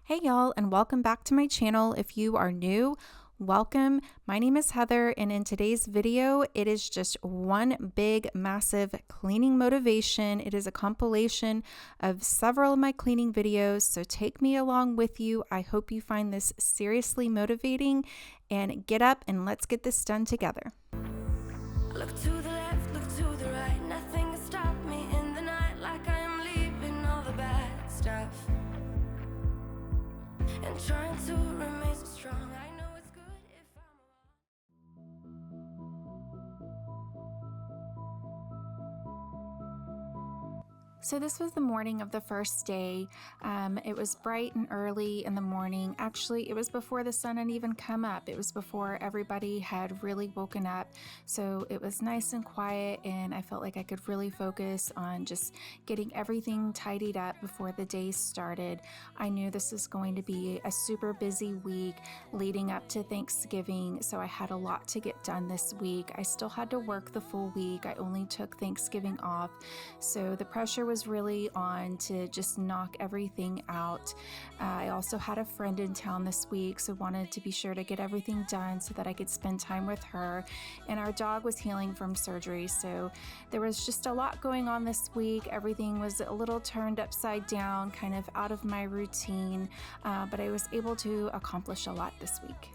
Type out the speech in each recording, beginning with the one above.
Hey y'all, and welcome back to my channel. If you are new, welcome. My name is Heather, and in today's video, it is just one big, massive cleaning motivation. It is a compilation of several of my cleaning videos, so take me along with you. I hope you find this seriously motivating, and get up and let's get this done together. Look to the left, look to the right. Nothing can stop me in the night, like I am leaving all the bad stuff and trying to remain so strong. I know it's good if So this was the morning of the first day. It was bright and early in the morning. Actually, it was before the sun had even come up. It was before everybody had really woken up. So it was nice and quiet, and I felt like I could really focus on just getting everything tidied up before the day started. I knew this was going to be a super busy week leading up to Thanksgiving, so I had a lot to get done this week. I still had to work the full week. I only took Thanksgiving off, so the pressure was really on to just knock everything out. I also had a friend in town this week, so wanted to be sure to get everything done so that I could spend time with her. And our dog was healing from surgery, so there was just a lot going on this week. Everything was a little turned upside down, kind of out of my routine, but I was able to accomplish a lot this week.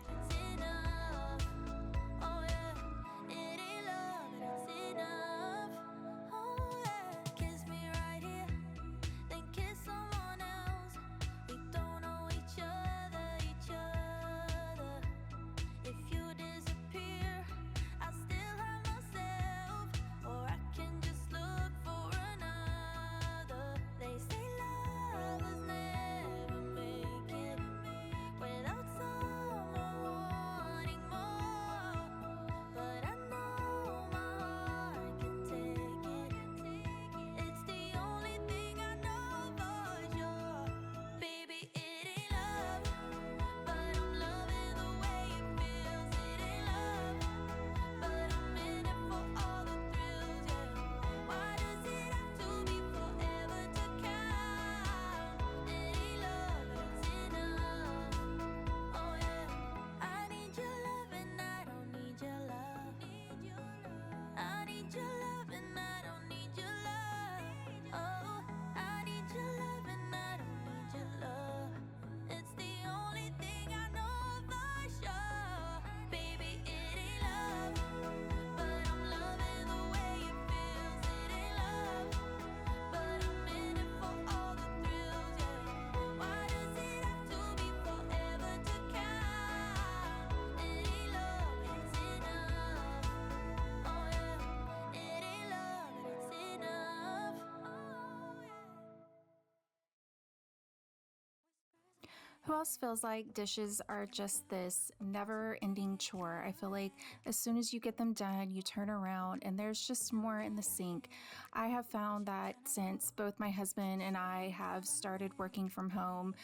Who else feels like dishes are just this never-ending chore? I feel like as soon as you get them done, you turn around and there's just more in the sink. I have found that since both my husband and I have started working from home,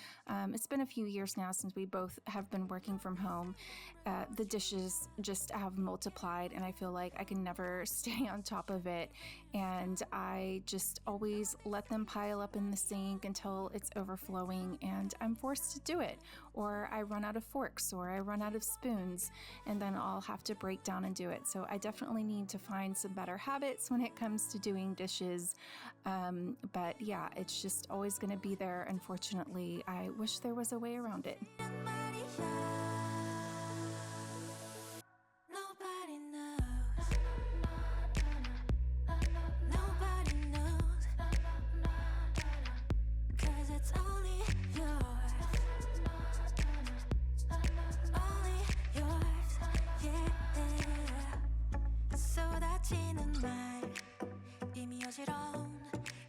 it's been a few years now since we both have been working from home, the dishes just have multiplied, and I feel like I can never stay on top of it. And I just always let them pile up in the sink until it's overflowing and I'm forced to do it, or I run out of forks or I run out of spoons, and then I'll have to break down and do it. So I definitely need to find some better habits when it comes to doing dishes. But yeah, it's just always going to be there, unfortunately. I wish there was a way around it.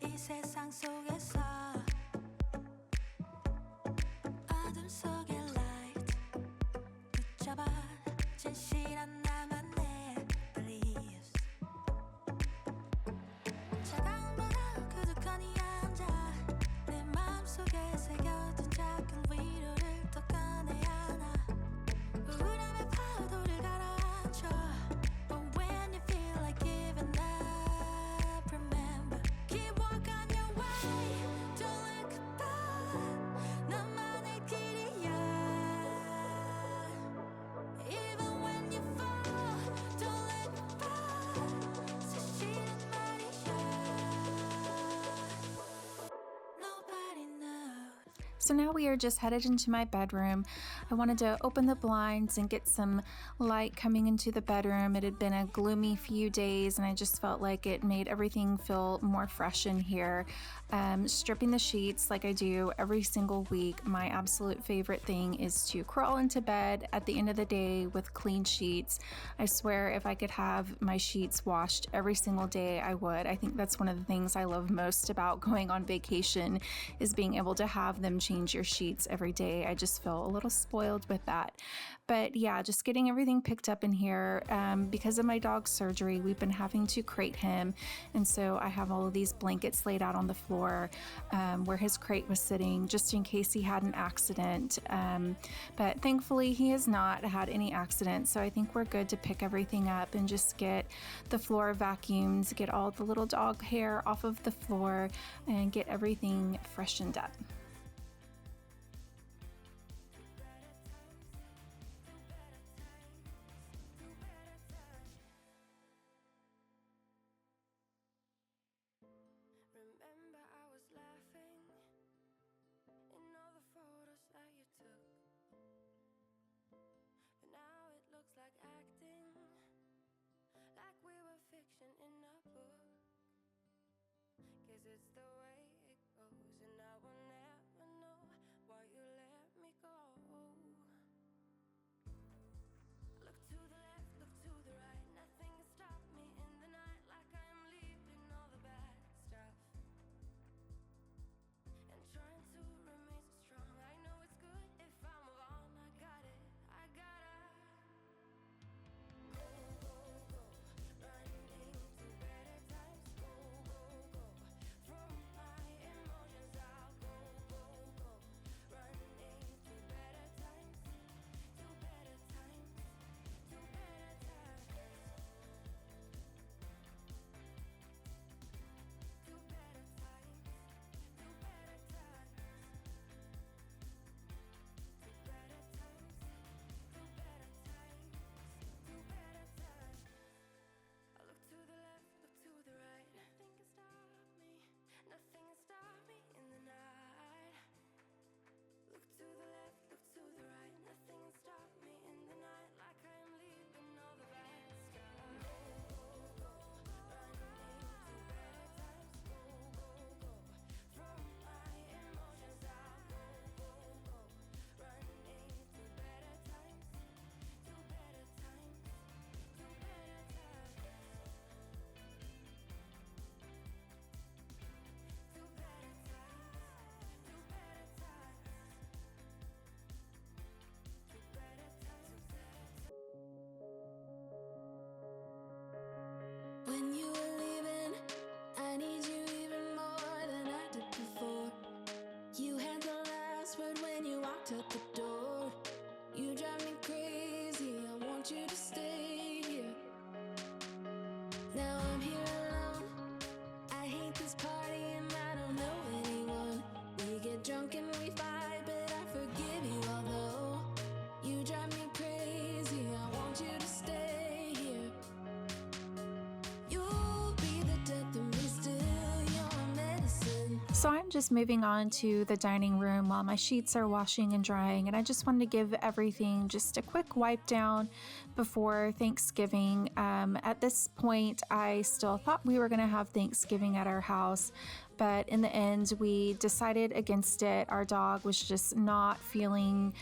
이 세상 속에서 어둠 속에 light 붙잡아 진실한 나만의 beliefs 차가운 바람 그득하니 앉아 내 마음속에 새겨둔 작은 위로를 더 꺼내야 하나 우울함의 파도를 가라앉혀 But when you feel like giving up remember keep walking your way don't look back 너만의 길 So now we are just headed into my bedroom. I wanted to open the blinds and get some light coming into the bedroom. It had been a gloomy few days and I just felt like it made everything feel more fresh in here. Stripping the sheets like I do every single week. My absolute favorite thing is to crawl into bed at the end of the day with clean sheets. I swear if I could have my sheets washed every single day, I would. I think that's one of the things I love most about going on vacation is being able to have them change your sheets every day. I just feel a little spoiled with that. But yeah, just getting everything picked up in here. Because of my dog's surgery, we've been having to crate him. And so I have all of these blankets laid out on the floor where his crate was sitting, just in case he had an accident. But thankfully, he has not had any accidents. So I think we're good to pick everything up and just get the floor vacuumed, get all the little dog hair off of the floor, and get everything freshened up. Remember, I was laughing in all the photos that you took, but now it looks like acting, like we were fiction in a book. Guess it's the way it goes, and I will never know why you let me go. Look to the left, look to the right, nothing can stop me in the night, like I am leaving all the bad stuff and trying to remain so strong. I know it's good if I move on. I got it, I gotta go, go, go, running to better times. Go, go, go, from my emotions I'll go, go, go, running to better times, to better times, to better times, to better times, to better times, to better times, to better times, to better times. I look to the left, look to the right, nothing can stop me, nothing can stop me in the night. Look to the left, look to the right, nothing can stop me in the night, like I am leaving all the bad stuff. Go, go, go, running to better times. Go, go, go, from my emotions I'll go, go, go, running to better times, to better times, to better times, to better times, to better times, to better times. When you were leaving, I need you even more than I did before. You had the last word when you walked out the door. You drive me crazy, I want you to stay here. Now I'm here alone, I hate this party and I don't know anyone. We get drunk and we fight, but I forgive you, although you drive me crazy, I want you to stay here. You'll be the death of me still, you're medicine. So I'm just moving on to the dining room while my sheets are washing and drying, and I just wanted to give everything just a quick wipe down before Thanksgiving. At this point, I still thought we were going to have Thanksgiving at our house, but in the end, we decided against it. Our dog was just not feeling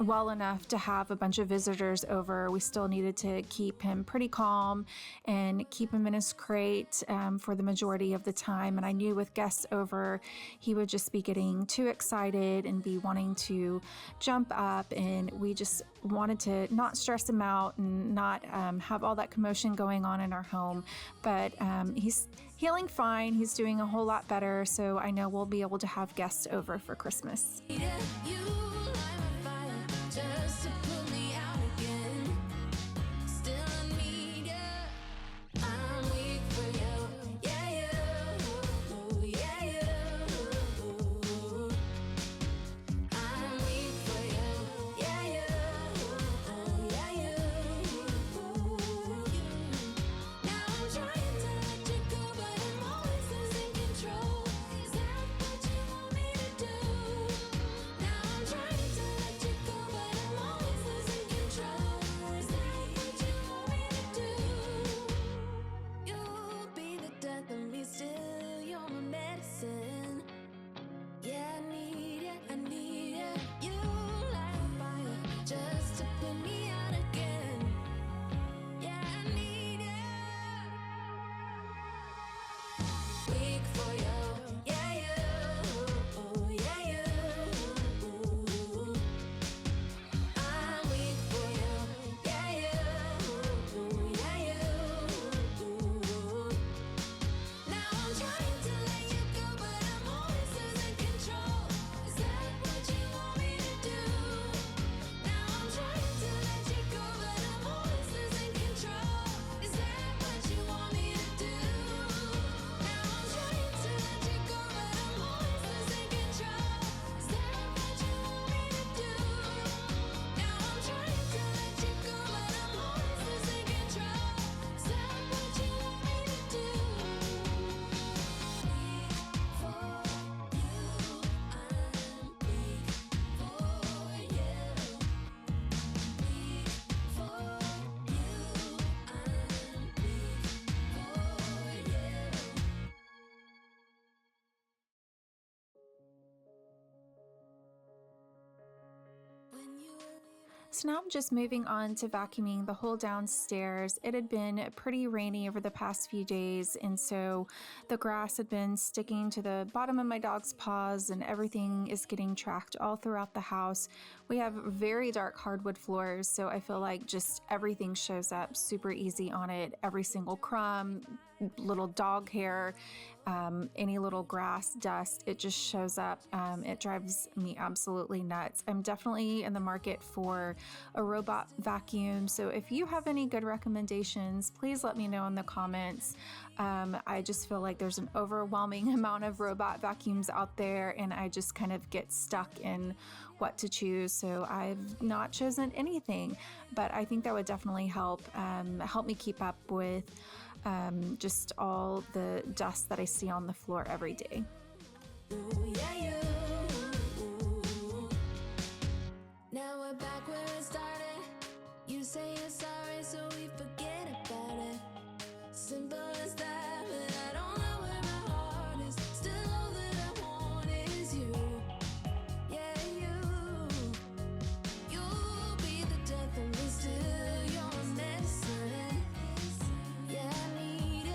well enough to have a bunch of visitors over. We still needed to keep him pretty calm and keep him in his crate for the majority of the time. And I knew with guests over, he would just be getting too excited and be wanting to jump up. And we just wanted to not stress him out and not have all that commotion going on in our home. But he's healing fine. He's doing a whole lot better. So I know we'll be able to have guests over for Christmas. Yeah, you light my fire just to put me out again. Still I need ya. I'm weak for you. Yeah, you. Yeah, you. I'm weak for you. Yeah, you. Yeah, you. Now I'm trying to let you go, but I'm always losing control. Is that what you want me to do? So now I'm just moving on to vacuuming the whole downstairs. It had been pretty rainy over the past few days, and so the grass had been sticking to the bottom of my dog's paws, and everything is getting tracked all throughout the house. We have very dark hardwood floors, so I feel like just everything shows up super easy on it. Every single crumb, little dog hair, any little grass, dust, it just shows up. It drives me absolutely nuts. I'm definitely in the market for a robot vacuum. So if you have any good recommendations, please let me know in the comments. I just feel like there's an overwhelming amount of robot vacuums out there, and I just kind of get stuck in what to choose. So I've not chosen anything, but I think that would definitely help me keep up with just all the dust that I see on the floor every day. Ooh, yeah, you. Now we're back where it started. You say you're sorry, so we forget about it. Simple as that, but I don't know where my heart is. Still all that I want is you. Yeah, you. You'll be the death of me still. You're my medicine. Yeah, I need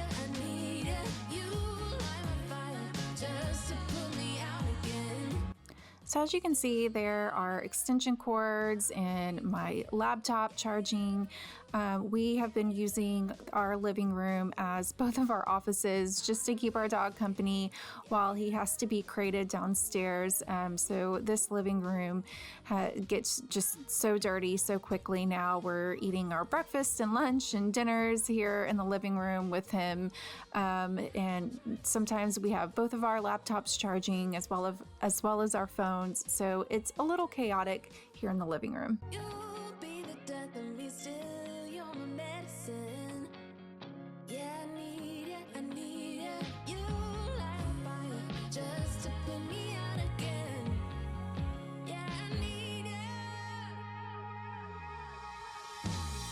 it. You light my fire just to put me out again. So as you can see, there are extension cords and my laptop charging. We have been using our living room as both of our offices just to keep our dog company while he has to be crated downstairs. So this living room gets just so dirty so quickly now. We're eating our breakfast and lunch and dinners here in the living room with him. And sometimes we have both of our laptops charging as well as our phones. So it's a little chaotic here in the living room. You'll be the death of me still. You're my medicine. Yeah, I need it. You light a fire just to put me out again. Yeah, I need it.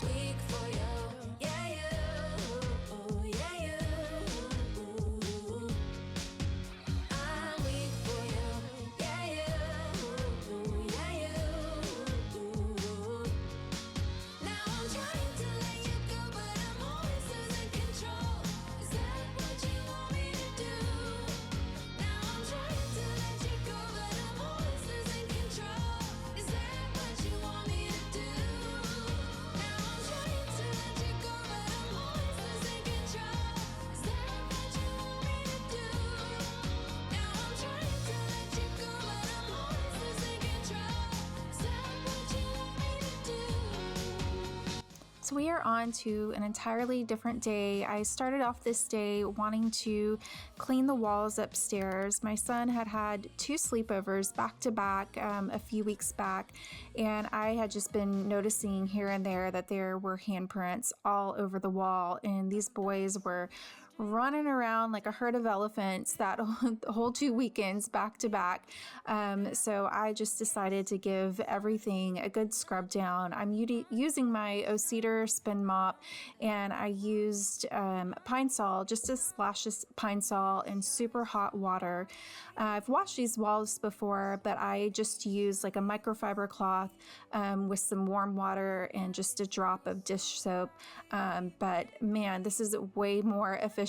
Weak for you. Yeah, you. Yeah, you. I'm weak for you. Yeah, you. Yeah, you. Now I'm trying to let you go, but I'm always losing control. Is that what you want me to do? Now I'm trying to let you go, but I'm always losing control. Is that what you want me to do? Now I'm trying to let you go, but I'm always losing control. Is that what you want me to do? Now I'm trying to let you go, but I'm always losing control. Is that what you want me to do? So we are on to an entirely different day. I started off this day wanting to clean the walls upstairs. My son had 2 sleepovers back to back a few weeks back, and I had just been noticing here and there that there were handprints all over the wall, and these boys were running around like a herd of elephants that whole 2 weekends back to back. So I just decided to give everything a good scrub down. I'm using my O-Cedar spin mop, and I used Pine Sol, just a splash of Pine Sol in super hot water. I've washed these walls before, but I just use like a microfiber cloth with some warm water and just a drop of dish soap. But man, this is way more efficient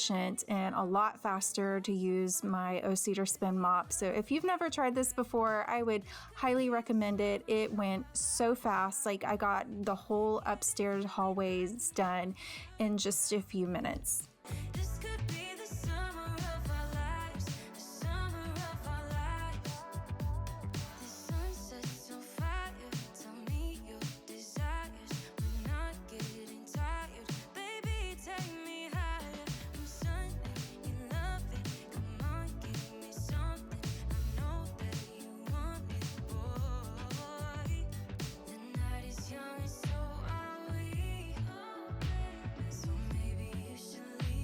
and a lot faster to use my O-Cedar spin mop. So if you've never tried this before, I would highly recommend it. It went so fast. Like I got the whole upstairs hallways done in just a few minutes. This could be the summer of our lives, the summer of our lives. The sun sets on fire, tell me your desires. I'm not getting tired, baby, take me higher. I'm Sunday, you love it, come on, give me something. I know that you want it, boy. The night is young and so are we. So maybe you should leave.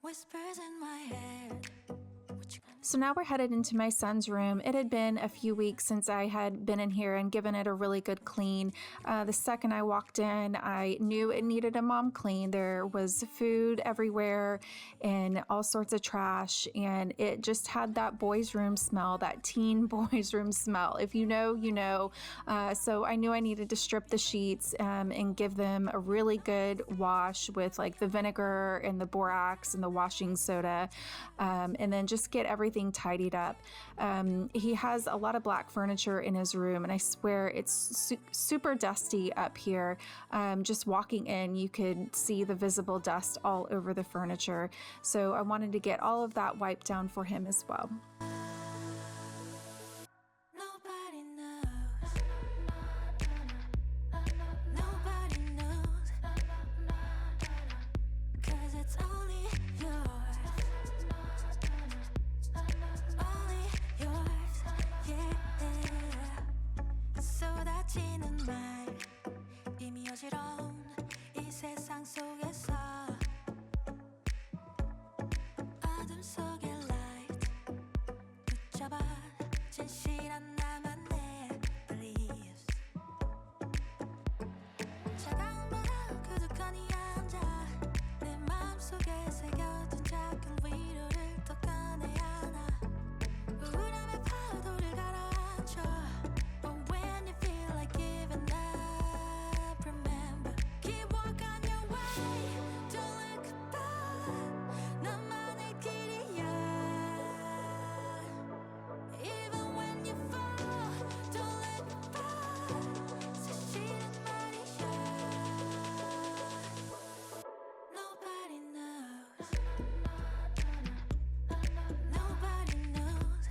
whispers in my head. So now we're headed into my son's room. It had been a few weeks since I had been in here and given it a really good clean. The second I walked in, I knew it needed a mom clean. There was food everywhere and all sorts of trash, and it just had that boys' room smell, that teen boys' room smell. If you know, you know. So I knew I needed to strip the sheets and give them a really good wash with like the vinegar and the borax and the washing soda, and then just get everything tidied up. He has a lot of black furniture in his room, and I swear it's super dusty up here. Just walking in, you could see the visible dust all over the furniture. So I wanted to get all of that wiped down for him as well. Nobody knows. Nobody knows. 'Cause it's only yours. Only yours. Yeah. 쏟아지는 말 이미 어지러운 이 세상 속에서 어둠 속에 light 붙잡아 진실한 나만의 beliefs 차가운 바람 그득하니 앉아 내 마음속에 새겨둔 작은 위로를 더 꺼내야 하나 우울함의 파도를 가라앉혀 But when you feel like giving up remember keep walking your way don't look back 너만의 길이야 Even when you fall don't look back 사실은 말이야 Nobody knows Nobody knows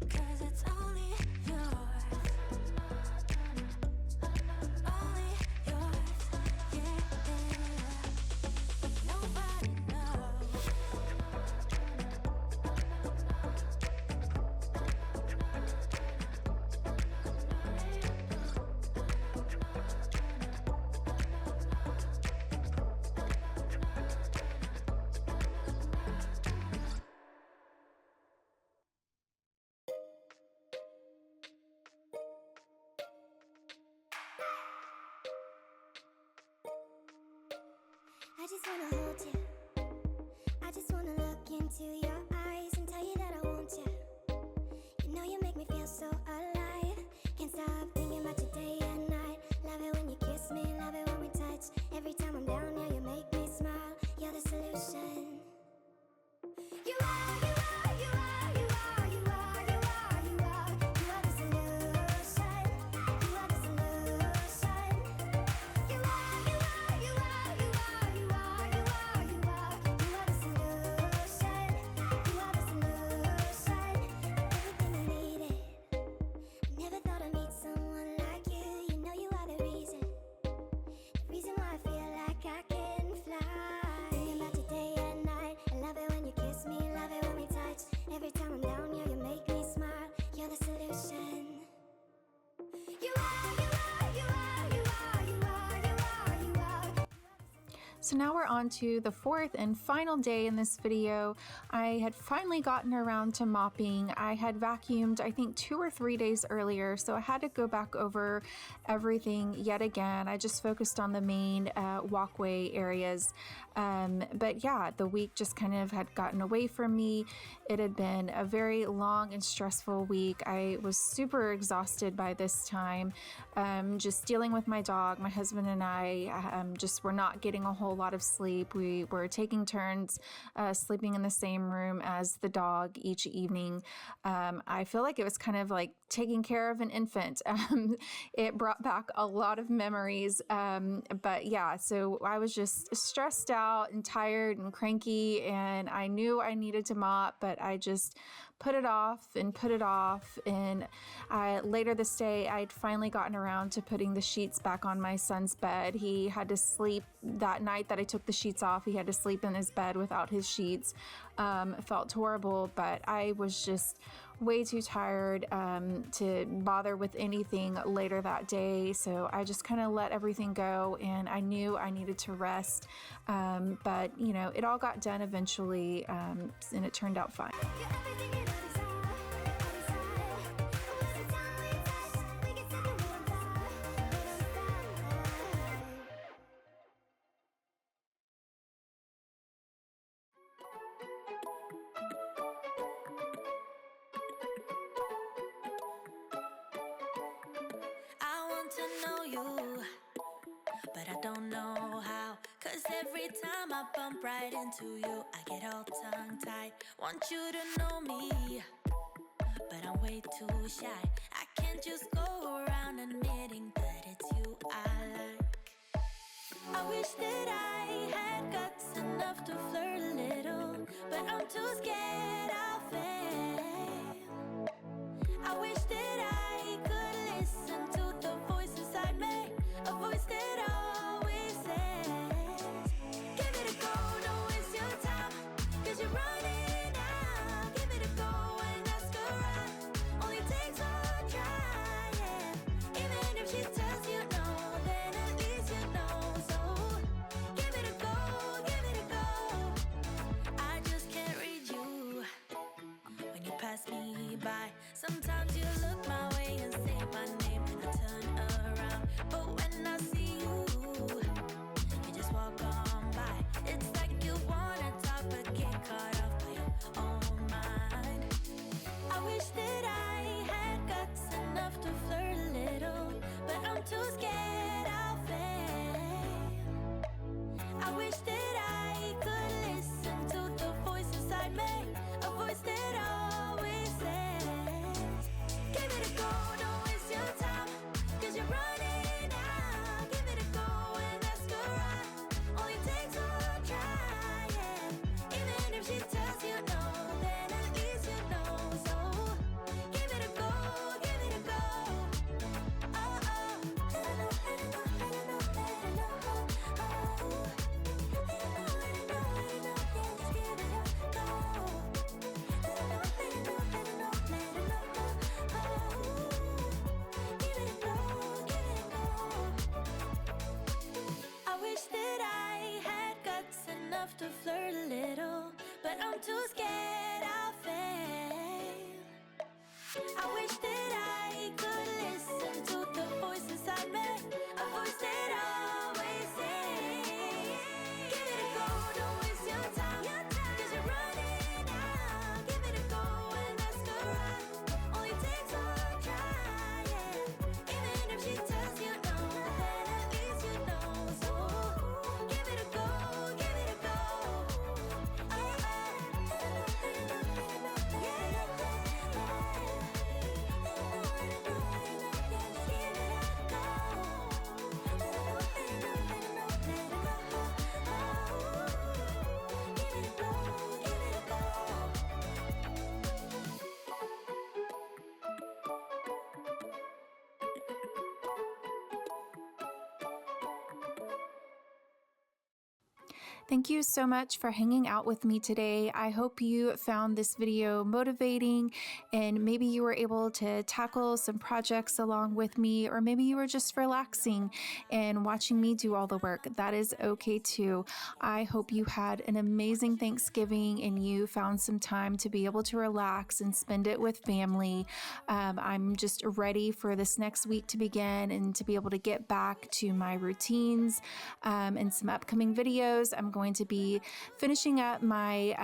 'Cause it's only yours Only yours Yeah Nobody knows I just wanna hold you I just wanna look into your eyes and tell you that I want you You know you make me feel so alive Can't stop thinking about you day and night Love it when you kiss me, love it when we touch Every time I'm down, yeah, you make me smile You're the solution You are, you are, you are, you are, you are, you are, you are You are the solution You are the solution You are, you are, you are, you are, you are, you are, you are You are the solution You are the solution Everything I needed Never thought I'd meet someone like you You know you are the reason why I feel like I can fly Thinking about you day and night I love it when you kiss me, love it when we touch Every time I'm down, yeah, you make me smile You're the solution You are, you are, you are, you are, you are, you are, you are So now we're on to the fourth and final day in this video. I had finally gotten around to mopping. I had vacuumed, I think 2 or 3 days earlier, so I had to go back over everything yet again. I just focused on the main walkway areas. But yeah, the week just kind of had gotten away from me. It had been a very long and stressful week. I was super exhausted by this time. Just dealing with my dog. My husband and I just were not getting a whole lot of sleep. We were taking turns sleeping in the same room as the dog each evening. I feel like it was kind of like taking care of an infant. It brought back a lot of memories. But yeah, so I was just stressed out and tired and cranky, and I knew I needed to mop, but I just put it off and put it off. And later this day, I'd finally gotten around to putting the sheets back on my son's bed. He had to sleep that night that I took the sheets off, he had to sleep in his bed without his sheets. Felt horrible, but I was just way too tired to bother with anything later that day. So I just kind of let everything go, and I knew I needed to rest. But you know, it all got done eventually, and it turned out fine. I want to know you, but I don't know how. 'Cause every time I bump right into you, I get all tongue-tied. Want you to know me, but I'm way too shy. I can't just go around admitting that it's you I like. I wish that I had guts enough to flirt a little, but I'm too scared I'll fail. I wish that I could listen to the voice inside me, a voice that always says, give it a go, don't waste your time, 'cause you're running out. Give it a go and ask around, only takes one try, yeah. Even if she tells you no, then at least you know. So give it a go, give it a go. I just can't read you when you pass me by. Sometimes you look my way and say my name and I turn around, but when I see you, you just walk on by. It's like you wanna talk but get caught up by your own mind. I wish that I had guts enough to flirt a little, but I'm too scared I'll fail. I wish that I could listen to the voice inside me, a voice that always says, give it a go, don't waste your time, 'cause you're running out. Give it a go and ask around, only takes one try, yeah. Even if she tells you no, then at least you know. So give it a go, give it a go. Oh, oh. Let it know, let it know, let it know, let it know. Oh, let it know, let it know, let it know. Yeah, just give it a go. Let it know, let it know, let it know, let it know. Oh, give it a go, give it a go. I wish that I had guts enough to flirt a little, but I'm too scared I'll fail. I wish that I could listen to the voice inside me, a voice that always says, give it a go, don't waste your time, 'cause you're running out. Give it a go and ask around, only takes one try, yeah. Even if she tells you no, then at least you know. So give it a go, give it a go. Oh, oh. Let it know, let it know, let it know, yeah. Thank you so much for hanging out with me today. I hope you found this video motivating, and maybe you were able to tackle some projects along with me, or maybe you were just relaxing and watching me do all the work. That is okay too. I hope you had an amazing Thanksgiving and you found some time to be able to relax and spend it with family. I'm just ready for this next week to begin and to be able to get back to my routines and some upcoming videos. I'm going to be finishing up my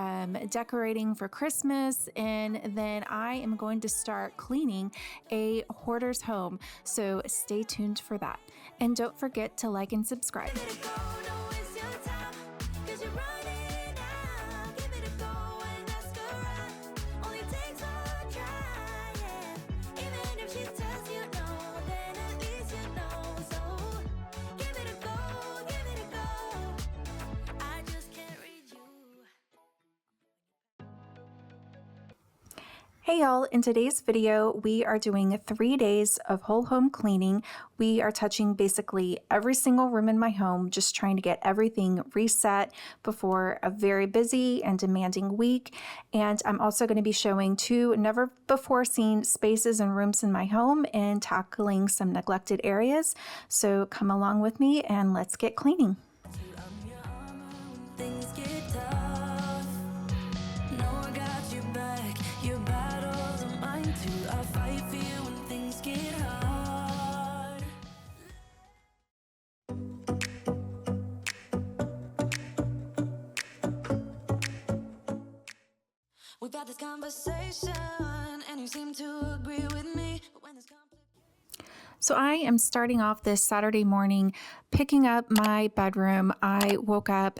decorating for Christmas, and then I am going to start cleaning a hoarder's home. So stay tuned for that. And don't forget to like and subscribe. Give it a go, don't waste your time, 'cause you're running out. Give it a go and ask around, only takes one try, yeah. Even if she tells you no, then at least you know. So give it a go, give it a go. I just can't read you. Hey y'all, in today's video, we are doing 3 days of whole home cleaning. We are touching basically every single room in my home, just trying to get everything reset before a very busy and demanding week. And I'm also going to be showing 2 never before seen spaces and rooms in my home and tackling some neglected areas. So come along with me and let's get cleaning. I'm your armor when things get tough. No, I got your back. Your battles are mine too. I'll fight for you when things get hard. We've had this conversation, and you seem to agree with me. But when there's conflict. So I am starting off this Saturday morning picking up my bedroom. I woke up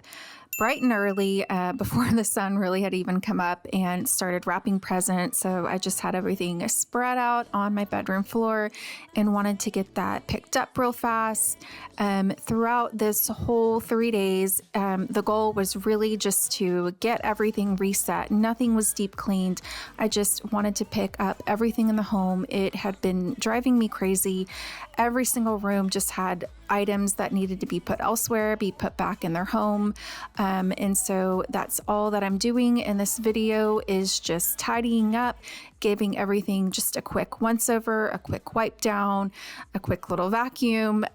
bright and early before the sun really had even come up and started wrapping presents. So I just had everything spread out on my bedroom floor and wanted to get that picked up real fast. Throughout this whole 3 days, the goal was really just to get everything reset. Nothing was deep cleaned. I just wanted to pick up everything in the home. It had been driving me crazy. Every single room just had items that needed to be put elsewhere, be put back in their home. And so that's all that I'm doing in this video is just tidying up, giving everything just a quick once over, a quick wipe down, a quick little vacuum,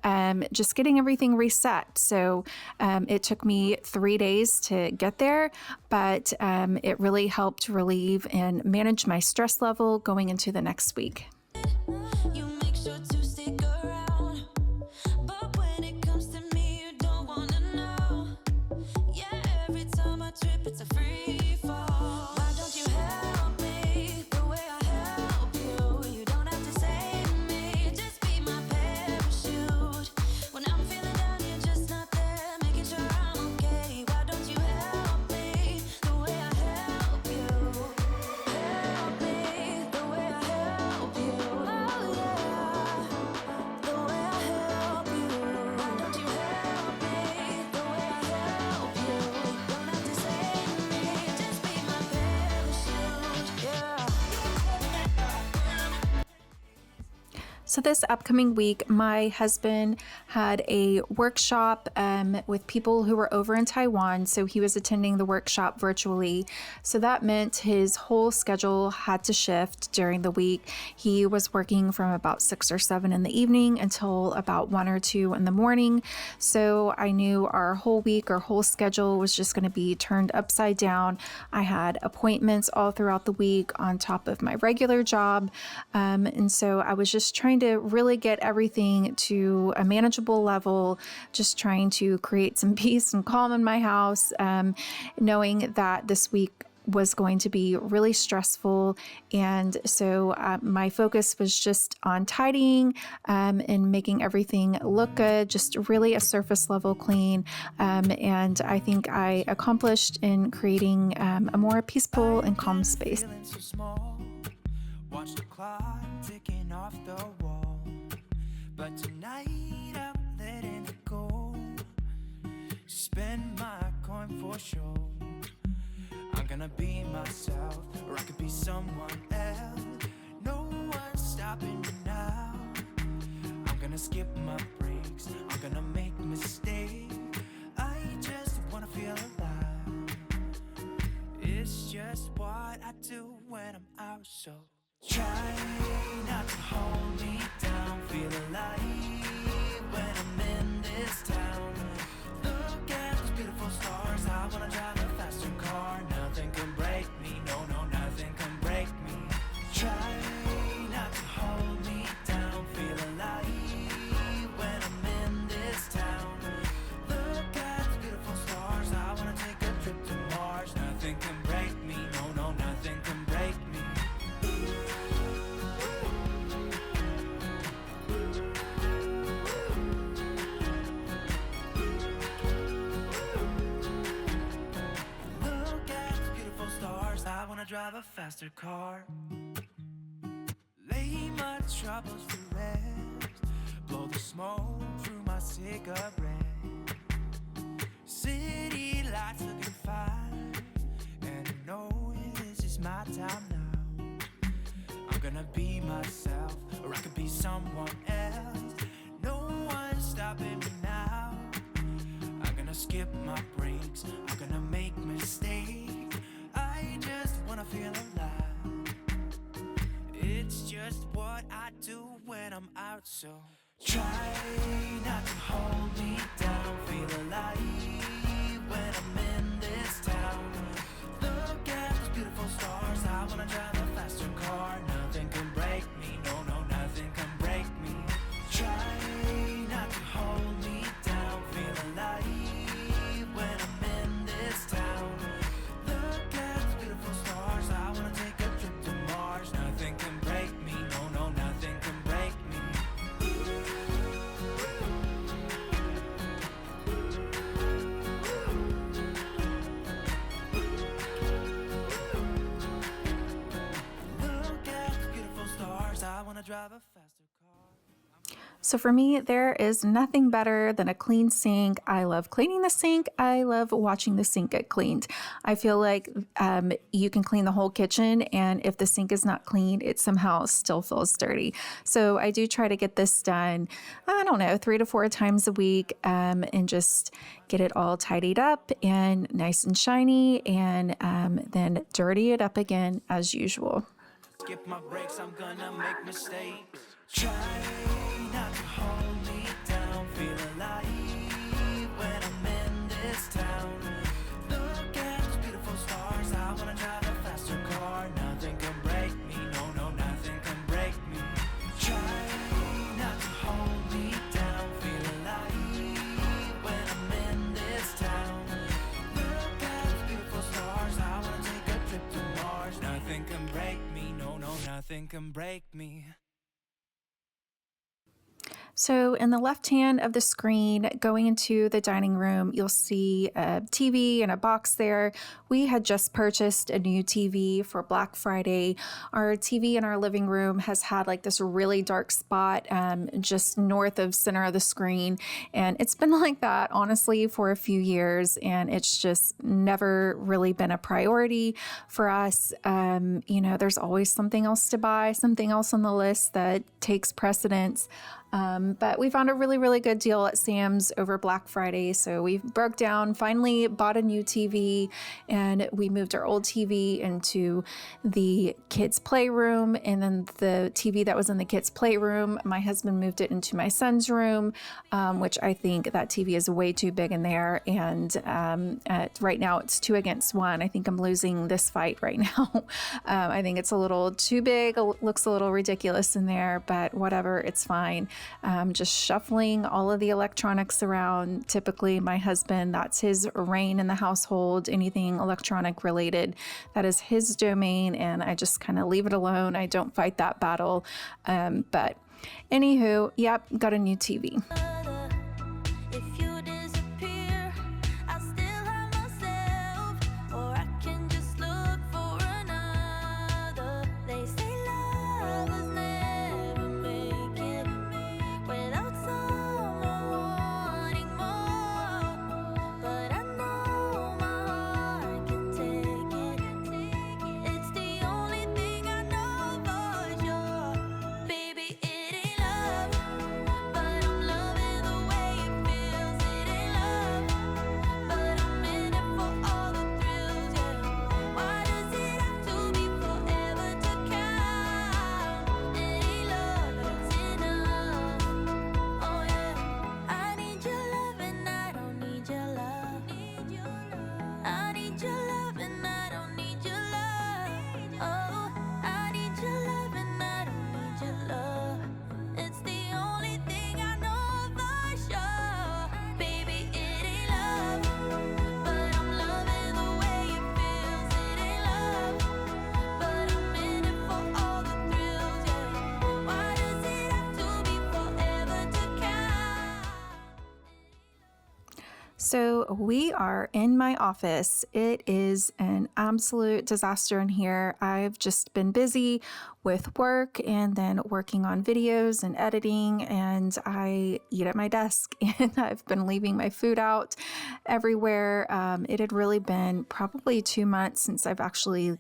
just getting everything reset. So it took me 3 days to get there, but it really helped relieve and manage my stress level going into the next week. You make sure to stick around, but when it comes to me, you don't wanna know. Yeah, every time I trip, it's a free fall. Why don't you help me the way I help you? You don't have to save me, just be my parachute. When I'm feeling down, you're just not there, making sure I'm okay. Why don't you help me the way I help you? Help me the way I help you. Oh yeah, the way I help you. Why don't you help me the way I help you? Don't have to save me, just be my parachute. Yeah. So this upcoming week, my husband had a workshop with people who were over in Taiwan. So he was attending the workshop virtually. So that meant his whole schedule had to shift during the week. He was working from about 6 or 7 in the evening until about 1 or 2 in the morning. So I knew our whole week, our whole schedule was just going to be turned upside down. I had appointments all throughout the week on top of my regular job. And so I was just trying to really get everything to a manageable level, just trying to create some peace and calm in my house, knowing that this week was going to be really stressful. And so my focus was just on tidying and making everything look good, just really a surface level clean. And I think I accomplished in creating a more peaceful and calm space. Feeling so small. Watch the clock ticking off the wall. But tonight I'm letting it go. Spend my coin for sure. I'm gonna be myself, or I could be someone else. No one's stopping me now. I'm gonna skip my breaks. I'm gonna make mistakes. I just wanna feel alive. It's just what I do when I'm out, so try not to hold me down. Feel alive when I'm in this town. Look at those beautiful stars. I wanna drive a faster car. Nothing can break me. No, no, nothing can break me. Try not to hold me down. Feel alive when I'm in this town. Look at those beautiful stars. I wanna take a trip to Mars. Nothing can break me. No, no, nothing can break me. Look at those beautiful stars. I wanna drive a faster car. Lay my troubles to rest. Blow the smoke through my cigarette. City lights looking fine, and I know this is my time now. I'm gonna be myself, or I could be someone else. No one's stopping me now. I'm gonna skip my breaks, I'm gonna make mistakes. I just wanna feel alive. It's just what I do when I'm out, so try not to hold me down. Feel alive when I'm in this town. Look at those beautiful stars. I wanna drive a faster car. Nothing can break me, no, no, nothing can break me. Try not to hold me down. Feel alive when I'm in this town. Look at those beautiful stars. I wanna take a trip to Mars. Nothing can break me, no, no, nothing can break me. Look at the beautiful stars. I wanna drive a faster car. So for me, there is nothing better than a clean sink. I love cleaning the sink. I love watching the sink get cleaned. I feel like you can clean the whole kitchen, and if the sink is not clean, it somehow still feels dirty. So I do try to get this done, I don't know, 3 to 4 times a week, and just get it all tidied up and nice and shiny, and then dirty it up again as usual. Skip my breaks, I'm gonna make mistakes. Try not to hold me down. Feel alive when I'm in this town. Look at those beautiful stars. I wanna drive a faster car. Nothing can break me, no, no, nothing can break me. Try not to hold me down. Feel alive when I'm in this town. Look at those beautiful stars. I wanna take a trip to Mars. Nothing can break me, no, no, nothing can break me. So in the left hand of the screen, going into the dining room, you'll see a TV and a box there. We had just purchased a new TV for Black Friday. Our TV in our living room has had like this really dark spot just north of center of the screen. And it's been like that, honestly, for a few years. And it's just never really been a priority for us. There's always something else to buy, something else on the list that takes precedence. But we found a really, really good deal at Sam's over Black Friday. So we broke down, finally bought a new TV, and we moved our old TV into the kids' playroom. And then the TV that was in the kids' playroom, my husband moved it into my son's room, which I think that TV is way too big in there. And right now it's 2 against 1. I think I'm losing this fight right now. I think it's a little too big, looks a little ridiculous in there, but whatever, it's fine. Just shuffling all of the electronics around. Typically, my husband, that's his reign in the household. Anything electronic related, that is his domain, and I just kind of leave it alone. I don't fight that battle. But anywho, yep, got a new TV. If you disappear, I still have myself, or I can just look for another. They say lovers never make it without someone wanting more, but I know my heart can take it. It's the only thing I know for sure. Baby, it ain't love, but I'm loving the way it feels. It ain't love, but I'm in it for all the thrills, yeah. Why does it have to be forever to count? It ain't love, but it's enough. Oh yeah, I need your love and I don't need your love. I need your love and I don't need your love. Oh, I need your love and I don't need your love. It's the only thing I know for sure. Baby, it ain't love, but I'm loving the way it feels. It ain't love, but I'm in it for all the thrills, yeah. Why does it have to be forever to count? So we are in my office. It is an absolute disaster in here. I've just been busy with work and then working on videos and editing, and I eat at my desk and I've been leaving my food out everywhere. It had really been probably 2 months since I've actually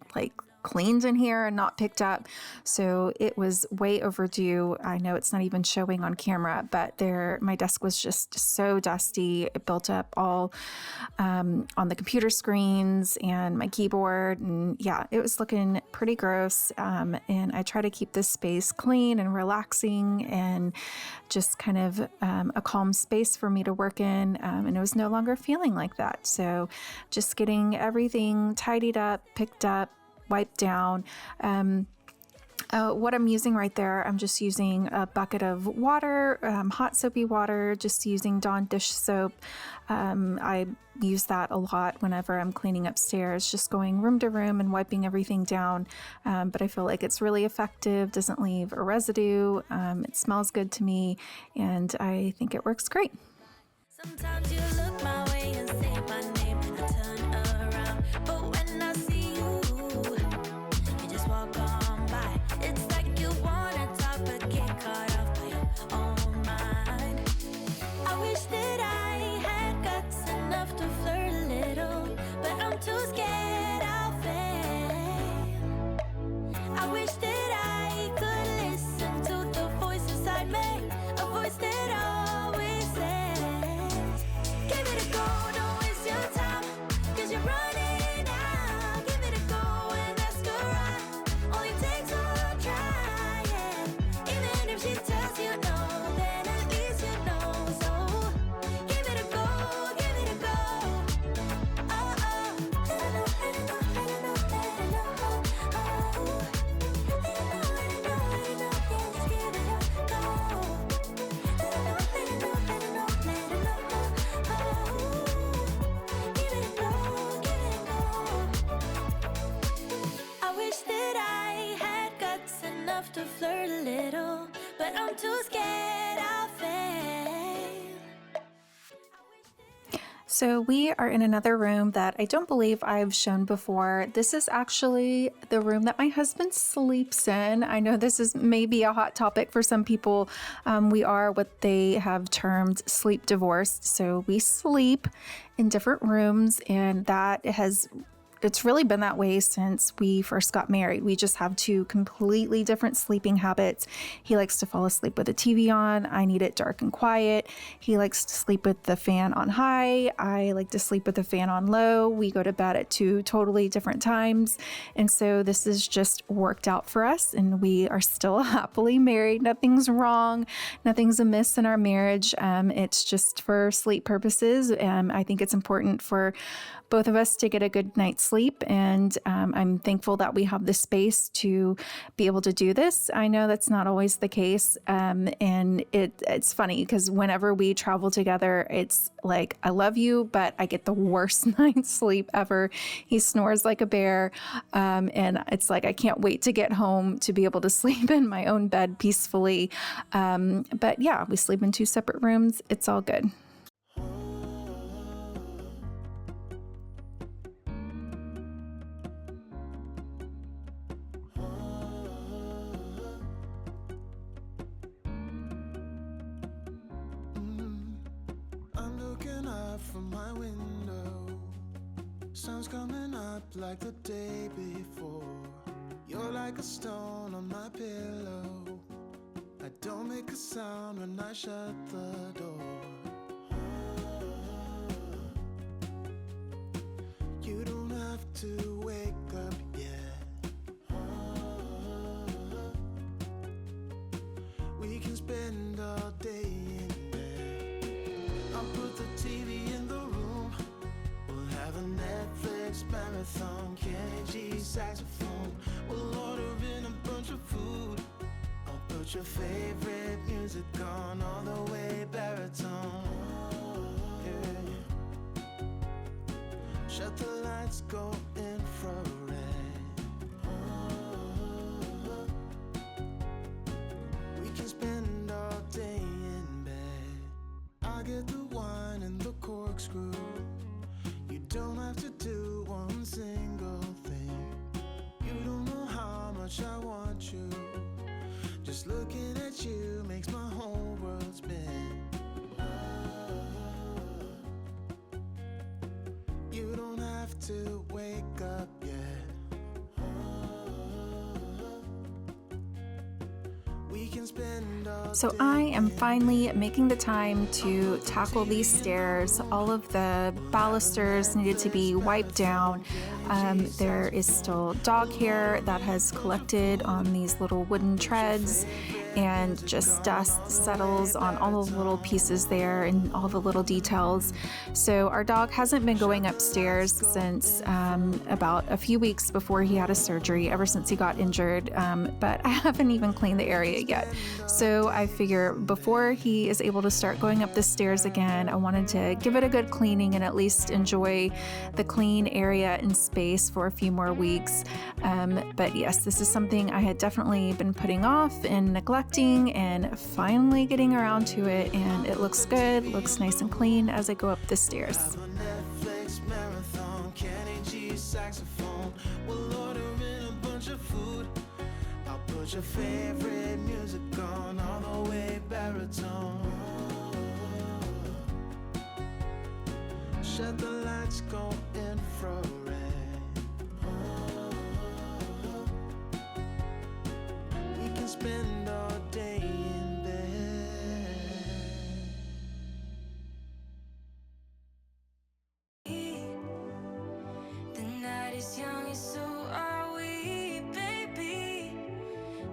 cleaned in here and not picked up. So it was way overdue. I know it's not even showing on camera, but my desk was just so dusty. It built up all on the computer screens and my keyboard. And yeah, it was looking pretty gross. And I try to keep this space clean and relaxing and just kind of a calm space for me to work in. And it was no longer feeling like that. So just getting everything tidied up, picked up, wiped down. What I'm using right there, I'm just using a bucket of water, hot soapy water, just using Dawn dish soap. I use that a lot whenever I'm cleaning upstairs, just going room to room and wiping everything down. But I feel like it's really effective, doesn't leave a residue. It smells good to me, and I think it works great. Sometimes you look my way and say my name, and I turn around. But when I see you, you just walk on by. It's like you wanna talk but get caught off by your own mind. I wish that I had guts enough to flirt a little, but I'm too scared I'll fail. I wish that I could listen to the voice inside me, a voice that always says, give it a go, don't waste your time, 'cause you're running out. Give it a go and ask her out. Only takes one try, yeah. Even if she tells you no, then at least you know. So give it a go, give it a go. Oh, oh. Let her know, let her know, let her know, let her know. Oh, let her know, let her know, let her know. Yeah, just give it a go. Let her know, let her know, let her know, let her know. Oh, give it a go, give it a go. I wish that I had guts enough to flirt a little, but I'm too scared I'll fail. So we are in another room that I don't believe I've shown before. This is actually the room that my husband sleeps in. I know this is maybe a hot topic for some people. We are what they have termed sleep divorced. So we sleep in different rooms, and it's really been that way since we first got married. We just have two completely different sleeping habits. He likes to fall asleep with the TV on. I need it dark and quiet. He likes to sleep with the fan on high. I like to sleep with the fan on low. We go to bed at two totally different times. And so this has just worked out for us, and we are still happily married. Nothing's wrong. Nothing's amiss in our marriage. It's just for sleep purposes. I think it's important for both of us to get a good night's sleep, and I'm thankful that we have the space to be able to do this. I know that's not always the case, and it's funny because whenever we travel together, it's like, I love you, but I get the worst night's sleep ever. He snores like a bear, and it's like I can't wait to get home to be able to sleep in my own bed peacefully. But yeah, we sleep in two separate rooms. It's all good. I'm looking up from my window. Sun's coming up like the day before. You're like a stone on my pillow. I don't make a sound when I shut the door. You don't have to wake up yet. We can spend all day in bed. I'll put the TV in the room. We'll have a Netflix marathon, Kenny G saxophone. We'll order in a bunch of food. I'll put your favorite music on all the way baritone. Yeah. Shut the lights, go infrared. We can spend all day in bed. I get the wine and the corkscrew. You don't have to do one single thing. You don't know how much I want you. Just looking at you makes my whole world spin. You don't have to wake up yet. So I am finally making the time to tackle these stairs. All of the balusters needed to be wiped down. There is still dog hair that has collected on these little wooden treads, and just dust settles on all the little pieces there and all the little details. So our dog hasn't been going upstairs since about a few weeks before he had a surgery, ever since he got injured, but I haven't even cleaned the area yet. So I figure before he is able to start going up the stairs again, I wanted to give it a good cleaning and at least enjoy the clean area and space for a few more weeks. But yes, this is something I had definitely been putting off and neglecting, and finally getting around to it, and it looks good, looks nice and clean as I go up the stairs. Netflix marathon, Kenny G saxophone. We'll order in a bunch of food. I'll put your favorite music on all the way baritone. Shut the lights, go infrared. We can spend all day in bed. The night is young and so are we, baby.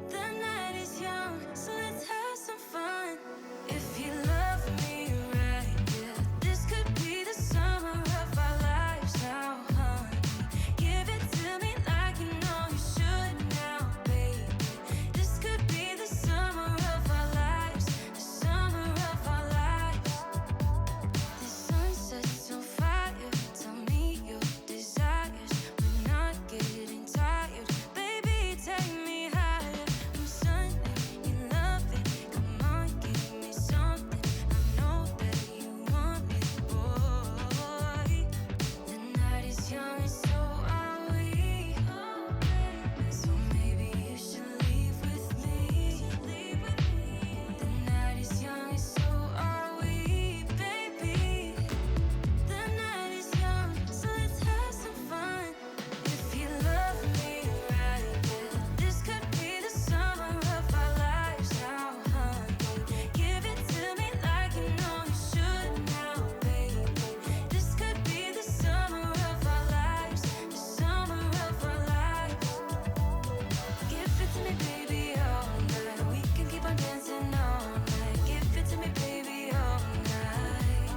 The night is young, so let's have some fun. If you love me right, yeah, this could be the summer of our lives now, honey. Give it to me like you know you should now, baby. This could be the summer of our lives, the summer of our lives. The sun sets on fire, tell me your desires. We're not getting tired, baby, take me higher. I'm Sunday, you love it, come on, give me something. I know that you want it, boy. The night is young and so are we. So maybe you should leave with me. The night is young and so are we, baby. The night is young, so let's have some fun. If you love me right, yeah, this could be the summer of our lives now, honey. Give it to me like you know you should now, baby. This could be the summer of our lives, the summer of our lives. Give it to me, baby, all night. We can keep on dancing all night. Give it to me, baby, all night.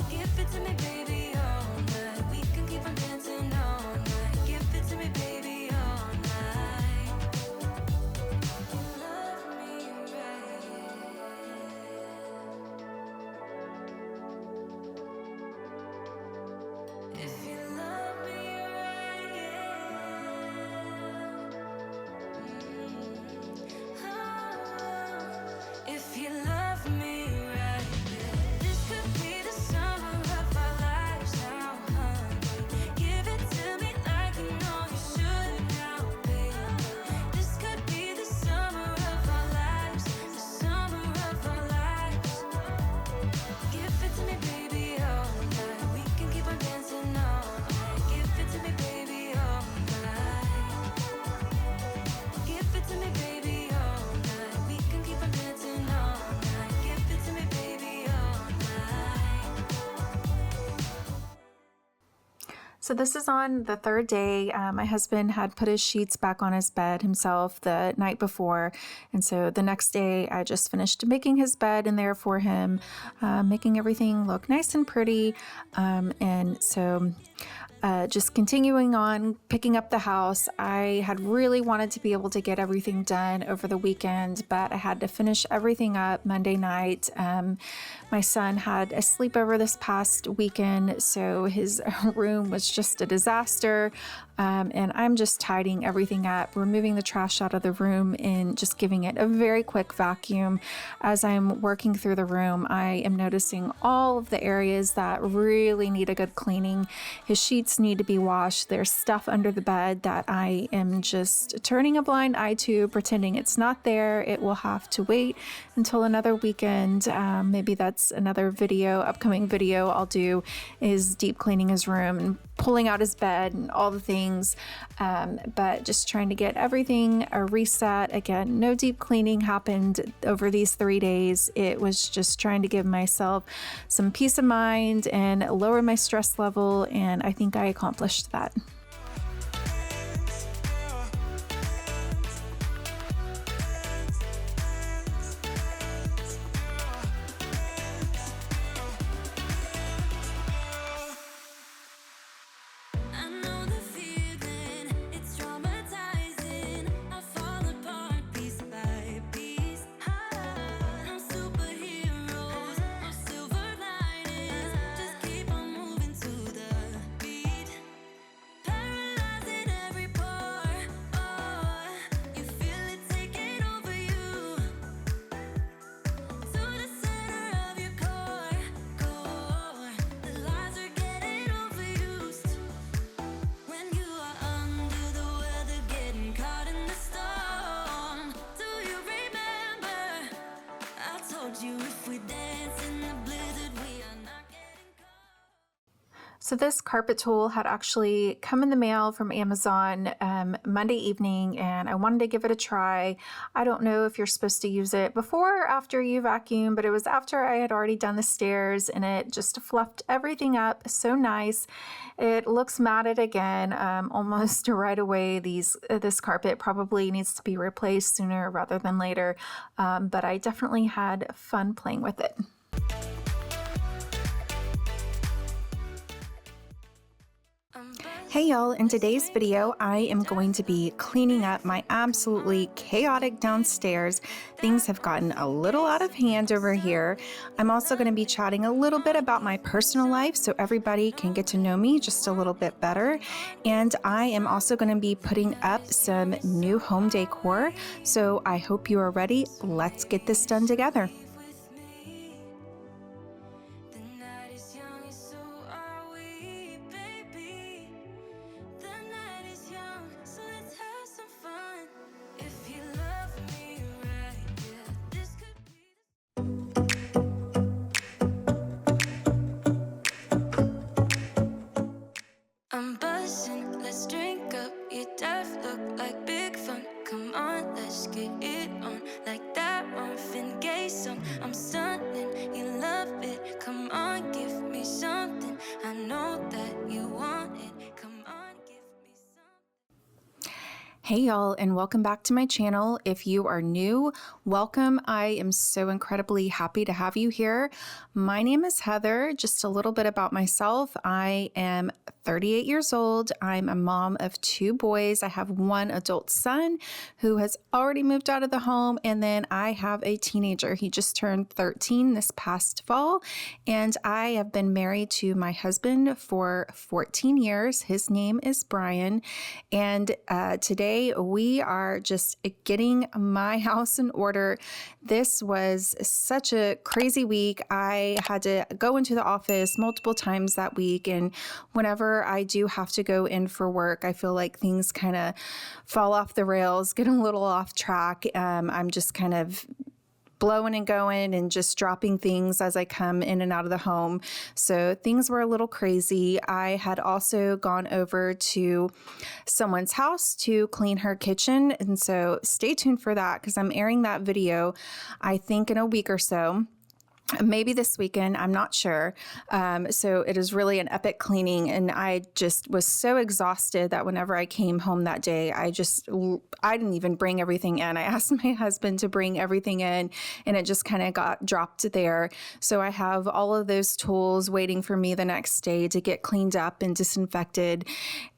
Give it to me, baby, all night. We can keep on dancing all night. Give it to me, baby, all night. You love me right. If you love me right, yeah. If you love me right, yeah. This could be the summer of our lives now, honey. Give it to me like you know you should now, baby. This could be the summer of our lives, the summer of our lives. Give it to me, baby, all night. We can keep on dancing all night. Give it to me, baby, all night. Give it to me, baby, all night. We can keep on dancing all night. Give it to me, baby, all night. So this is on the third day. My husband had put his sheets back on his bed himself the night before. And so the next day I just finished making his bed in there for him, making everything look nice and pretty. And so just continuing on, picking up the house. I had really wanted to be able to get everything done over the weekend, but I had to finish everything up Monday night. My son had a sleepover this past weekend, so his room was just a disaster. And I'm just tidying everything up, removing the trash out of the room and just giving it a very quick vacuum. As I'm working through the room, I am noticing all of the areas that really need a good cleaning. His sheets need to be washed. There's stuff under the bed that I am just turning a blind eye to, pretending it's not there. It will have to wait until another weekend. Maybe that's another upcoming video I'll do, is deep cleaning his room and pulling out his bed and all the things things, but just trying to get everything a reset. Again, no deep cleaning happened over these 3 days. It was just trying to give myself some peace of mind and lower my stress level, and I think I accomplished that. I know the feeling, it's traumatizing. I fall apart piece by piece. No superheroes, no silver linings. Just keep on moving to the beat. Paralyzing every pore. Oh, you feel it taking over you. To the center of your core. The lies are getting overused. When you are under the weather, getting caught in the storm. Do you remember? I told you if we dance in the blizzard, we are not getting caught. So this carpet tool had actually come in the mail from Amazon Monday evening, and I wanted to give it a try. I don't know if you're supposed to use it before or after you vacuum, but it was after I had already done the stairs, and it just fluffed everything up so nice. It looks matted again almost right away. This carpet probably needs to be replaced sooner rather than later, but I definitely had fun playing with it. Hey y'all, in today's video, I am going to be cleaning up my absolutely chaotic downstairs. Things have gotten a little out of hand over here. I'm also going to be chatting a little bit about my personal life so everybody can get to know me just a little bit better. And I am also going to be putting up some new home decor. So I hope you are ready. Let's get this done together. With me, the night is young, and so are we, baby. The night is young, so let's have some fun. If you love me right, yeah, this could be I'm buzzing, let's drink up. Your death look like big fun. Come on, let's get it on. Like that Marvin Gaye song. I'm stunning, you love it. Come on, give me something. I know that you want it. Come on, give me something. Hey y'all, and welcome back to my channel. If you are new, welcome. I am so incredibly happy to have you here. My name is Heather. Just a little bit about myself. I am 38 years old. I'm a mom of 2 boys. I have 1 adult son who has already moved out of the home, and then I have a teenager. He just turned 13 this past fall, and I have been married to my husband for 14 years. His name is Brian, and today we are just getting my house in order. This was such a crazy week. I had to go into the office multiple times that week, and whenever I do have to go in for work, I feel like things kind of fall off the rails, get a little off track. I'm just kind of blowing and going and just dropping things as I come in and out of the home. So things were a little crazy. I had also gone over to someone's house to clean her kitchen. And so stay tuned for that because I'm airing that video, I think in a week or so. Maybe this weekend, I'm not sure. So it is really an epic cleaning, and I just was so exhausted that whenever I came home that day, I didn't even bring everything in. I asked my husband to bring everything in, and it just kind of got dropped there. So I have all of those tools waiting for me the next day to get cleaned up and disinfected.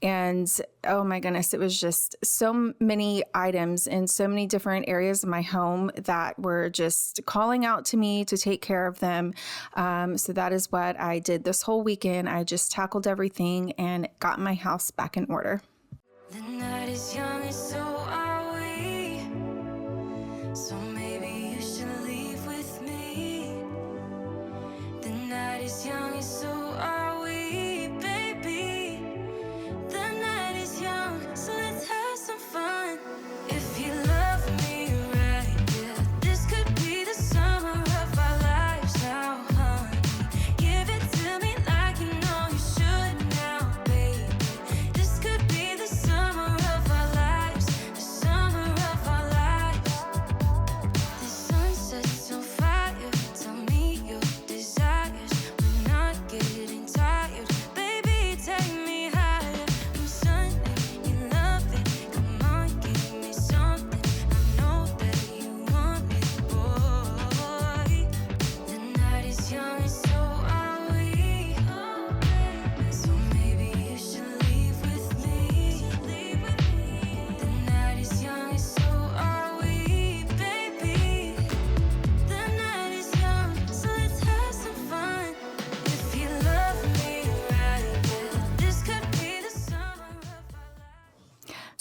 And oh my goodness, it was just so many items in so many different areas of my home that were just calling out to me to take care of them. So that is what I did this whole weekend. I just tackled everything and got my house back in order. The night is young, and so are we. So maybe you should leave with me. The night is young, and so are we, baby. The night is young, so let's have some fun. If you love me right, yeah, this could be the summer of our lives now, honey. Give it to me like you know you should now, baby. This could be the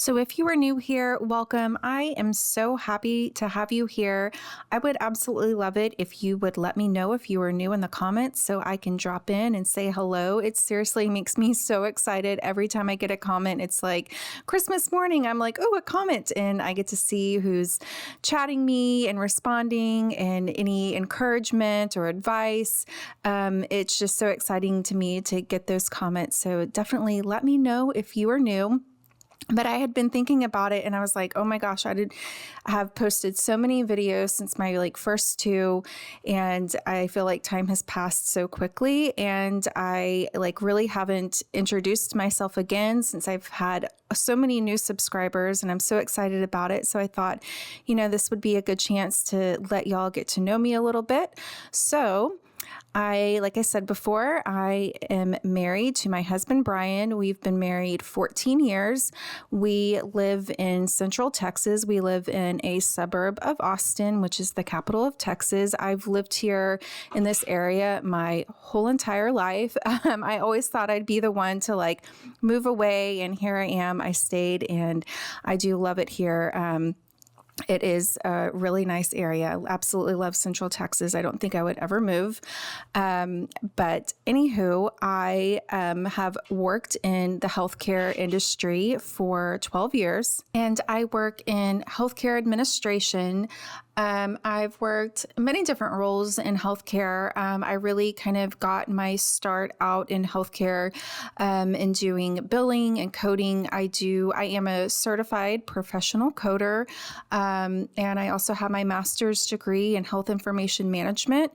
So, if you are new here, welcome. I am so happy to have you here. I would absolutely love it if you would let me know if you are new in the comments so I can drop in and say hello. It seriously makes me so excited every time I get a comment. It's like Christmas morning. I'm like, oh, a comment, and I get to see who's chatting me and responding and any encouragement or advice. It's just so exciting to me to get those comments. So, definitely let me know if you are new. But I had been thinking about it and I was like, oh my gosh, I have posted so many videos since my first two, and I feel like time has passed so quickly, and I really haven't introduced myself again since I've had so many new subscribers, and I'm so excited about it. So I thought, this would be a good chance to let y'all get to know me a little bit. So like I said before, I am married to my husband, Brian. We've been married 14 years. We live in Central Texas. We live in a suburb of Austin, which is the capital of Texas. I've lived here in this area my whole entire life. I always thought I'd be the one to move away, and here I am. I stayed, and I do love it here. It is a really nice area. I absolutely love Central Texas. I don't think I would ever move. But anywho, I have worked in the healthcare industry for 12 years, and I work in healthcare administration. I've worked many different roles in healthcare. I really kind of got my start out in healthcare in doing billing and coding. I am a certified professional coder, and I also have my master's degree in health information management.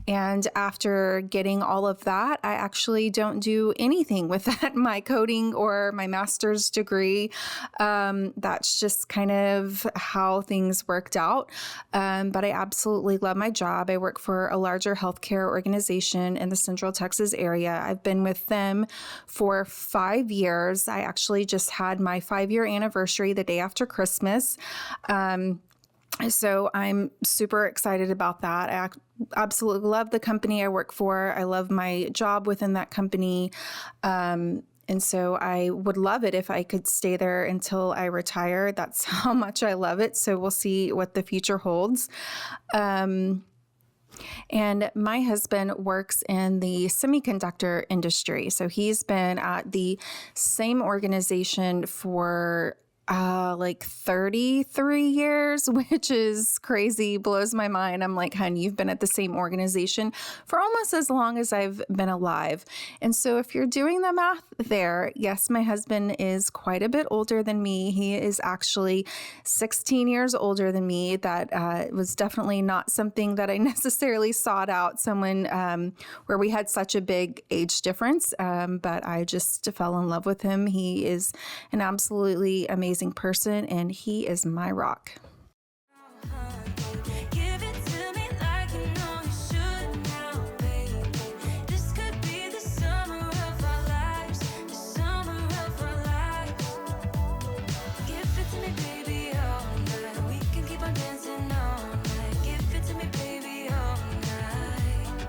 And after getting all of that, I actually don't do anything with that, my coding or my master's degree. That's just kind of how things worked out. But I absolutely love my job. I work for a larger healthcare organization in the Central Texas area. I've been with them for 5 years. I actually just had my 5-year anniversary the day after Christmas. So I'm super excited about that. I absolutely love the company I work for. I love my job within that company. And so I would love it if I could stay there until I retire. That's how much I love it. So we'll see what the future holds. And my husband works in the semiconductor industry. So he's been at the same organization for 33 years, which is crazy, blows my mind. I'm like, honey, you've been at the same organization for almost as long as I've been alive. And so if you're doing the math there, yes, my husband is quite a bit older than me. He is actually 16 years older than me. That was definitely not something that I necessarily sought out, someone where we had such a big age difference. But I just fell in love with him. He is an absolutely amazing person, and he is my rock. Give it to me like you know you should now, baby. This could be the summer of our lives, the summer of our lives. Give it to me, baby, all night. We can keep on dancing all night. Give it to me, baby, all night.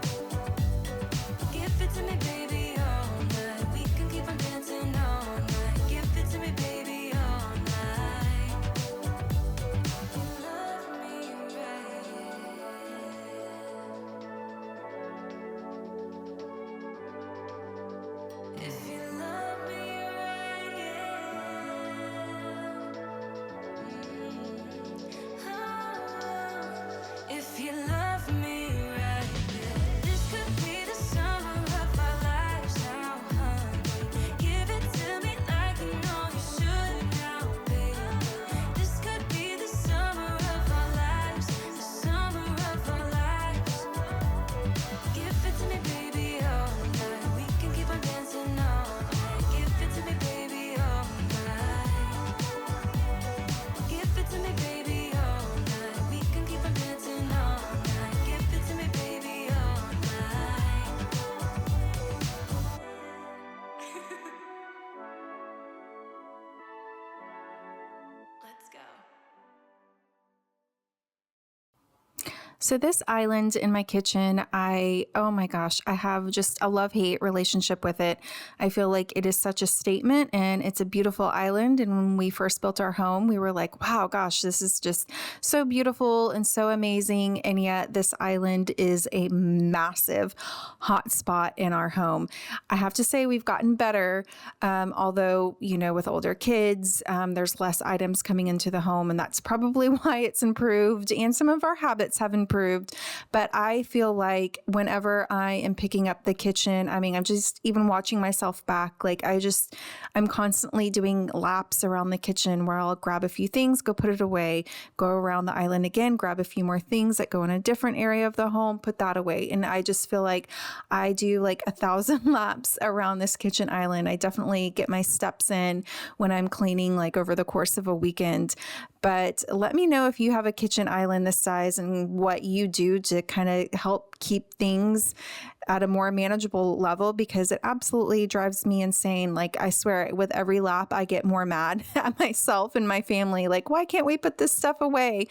Give it to me, baby, all night. We can keep on dancing all night. Give it to me, baby, all night. So this island in my kitchen, oh my gosh, I have just a love-hate relationship with it. I feel like it is such a statement and it's a beautiful island. And when we first built our home, we were like, wow, gosh, this is just so beautiful and so amazing. And yet this island is a massive hot spot in our home. I have to say we've gotten better. Although, with older kids, there's less items coming into the home, and that's probably why it's improved. And some of our habits have improved. But I feel like whenever I am picking up the kitchen, I'm just even watching myself back. Like I'm constantly doing laps around the kitchen where I'll grab a few things, go put it away, go around the island again, grab a few more things that go in a different area of the home, put that away. And I just feel like I do like 1,000 laps around this kitchen island. I definitely get my steps in when I'm cleaning, like over the course of a weekend. But let me know if you have a kitchen island this size and what you do to kind of help keep things at a more manageable level, because it absolutely drives me insane. Like, I swear, with every lap, I get more mad at myself and my family. Like, why can't we put this stuff away?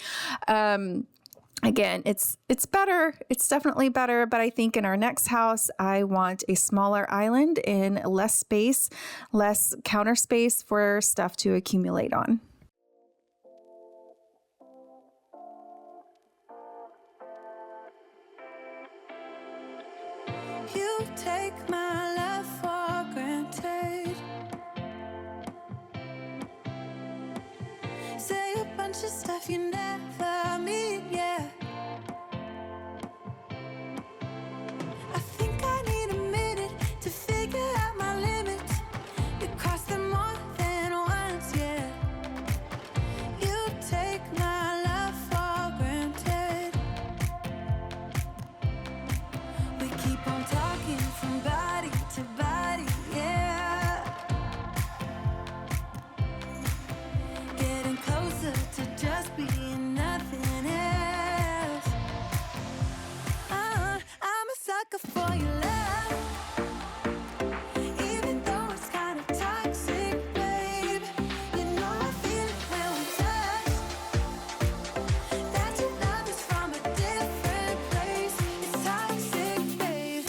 Again, it's better. It's definitely better. But I think in our next house, I want a smaller island and less space, less counter space for stuff to accumulate on. You take my love for granted. Say a bunch of stuff you never mean, yeah. I think I need a minute to figure out my limits. You cross them more than once, yeah. You take my love for granted. We keep on talking from body to body, yeah. Getting closer to just being nothing else. I'm a sucker for your love, even though it's kind of toxic, babe. You know I feel it when we touch, that your love is from a different place. It's toxic, babe.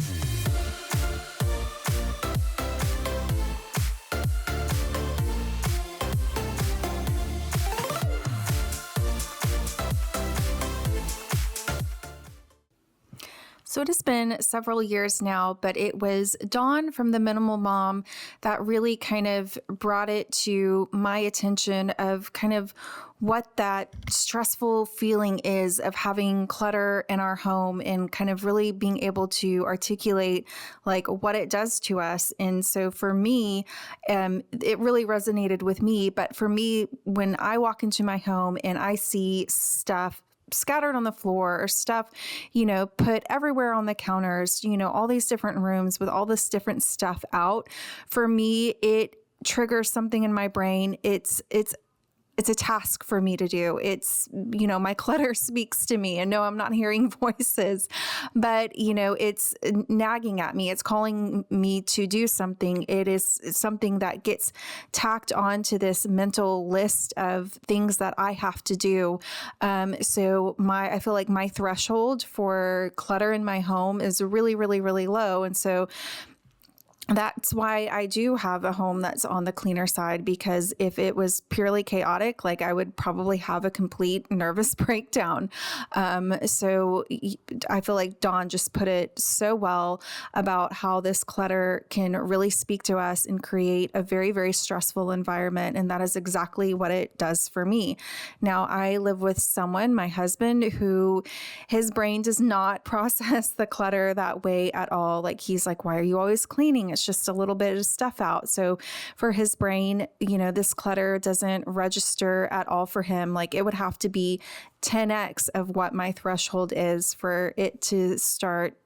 So it has been several years now, but it was Dawn from the Minimal Mom that really kind of brought it to my attention of kind of what that stressful feeling is of having clutter in our home, and kind of really being able to articulate like what it does to us. And so for me, it really resonated with me. But for me, when I walk into my home and I see stuff scattered on the floor or stuff, put everywhere on the counters, all these different rooms with all this different stuff out, for me, it triggers something in my brain. It's a task for me to do. It's, my clutter speaks to me, and no, I'm not hearing voices, but, it's nagging at me. It's calling me to do something. It is something that gets tacked onto this mental list of things that I have to do. So I feel like my threshold for clutter in my home is really, really, really low. And so that's why I do have a home that's on the cleaner side, because if it was purely chaotic, like, I would probably have a complete nervous breakdown. So I feel like Dawn just put it so well about how this clutter can really speak to us and create a very, very stressful environment. And that is exactly what it does for me. Now, I live with someone, my husband, who his brain does not process the clutter that way at all. Like, he's like, why are you always cleaning? It's just a little bit of stuff out. So for his brain, this clutter doesn't register at all for him. Like, it would have to be 10x of what my threshold is for it to start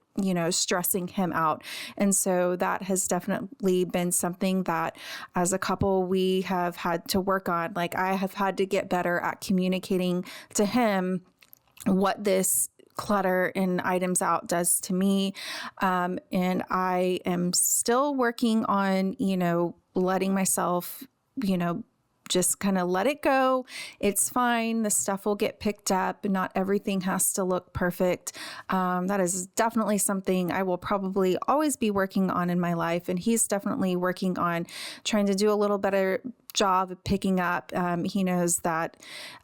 stressing him out. And so that has definitely been something that as a couple we have had to work on. Like, I have had to get better at communicating to him what this clutter and items out does to me. And I am still working on, letting myself, just kind of let it go. It's fine. The stuff will get picked up. Not everything has to look perfect. That is definitely something I will probably always be working on in my life. And he's definitely working on trying to do a little better job of picking up. He knows that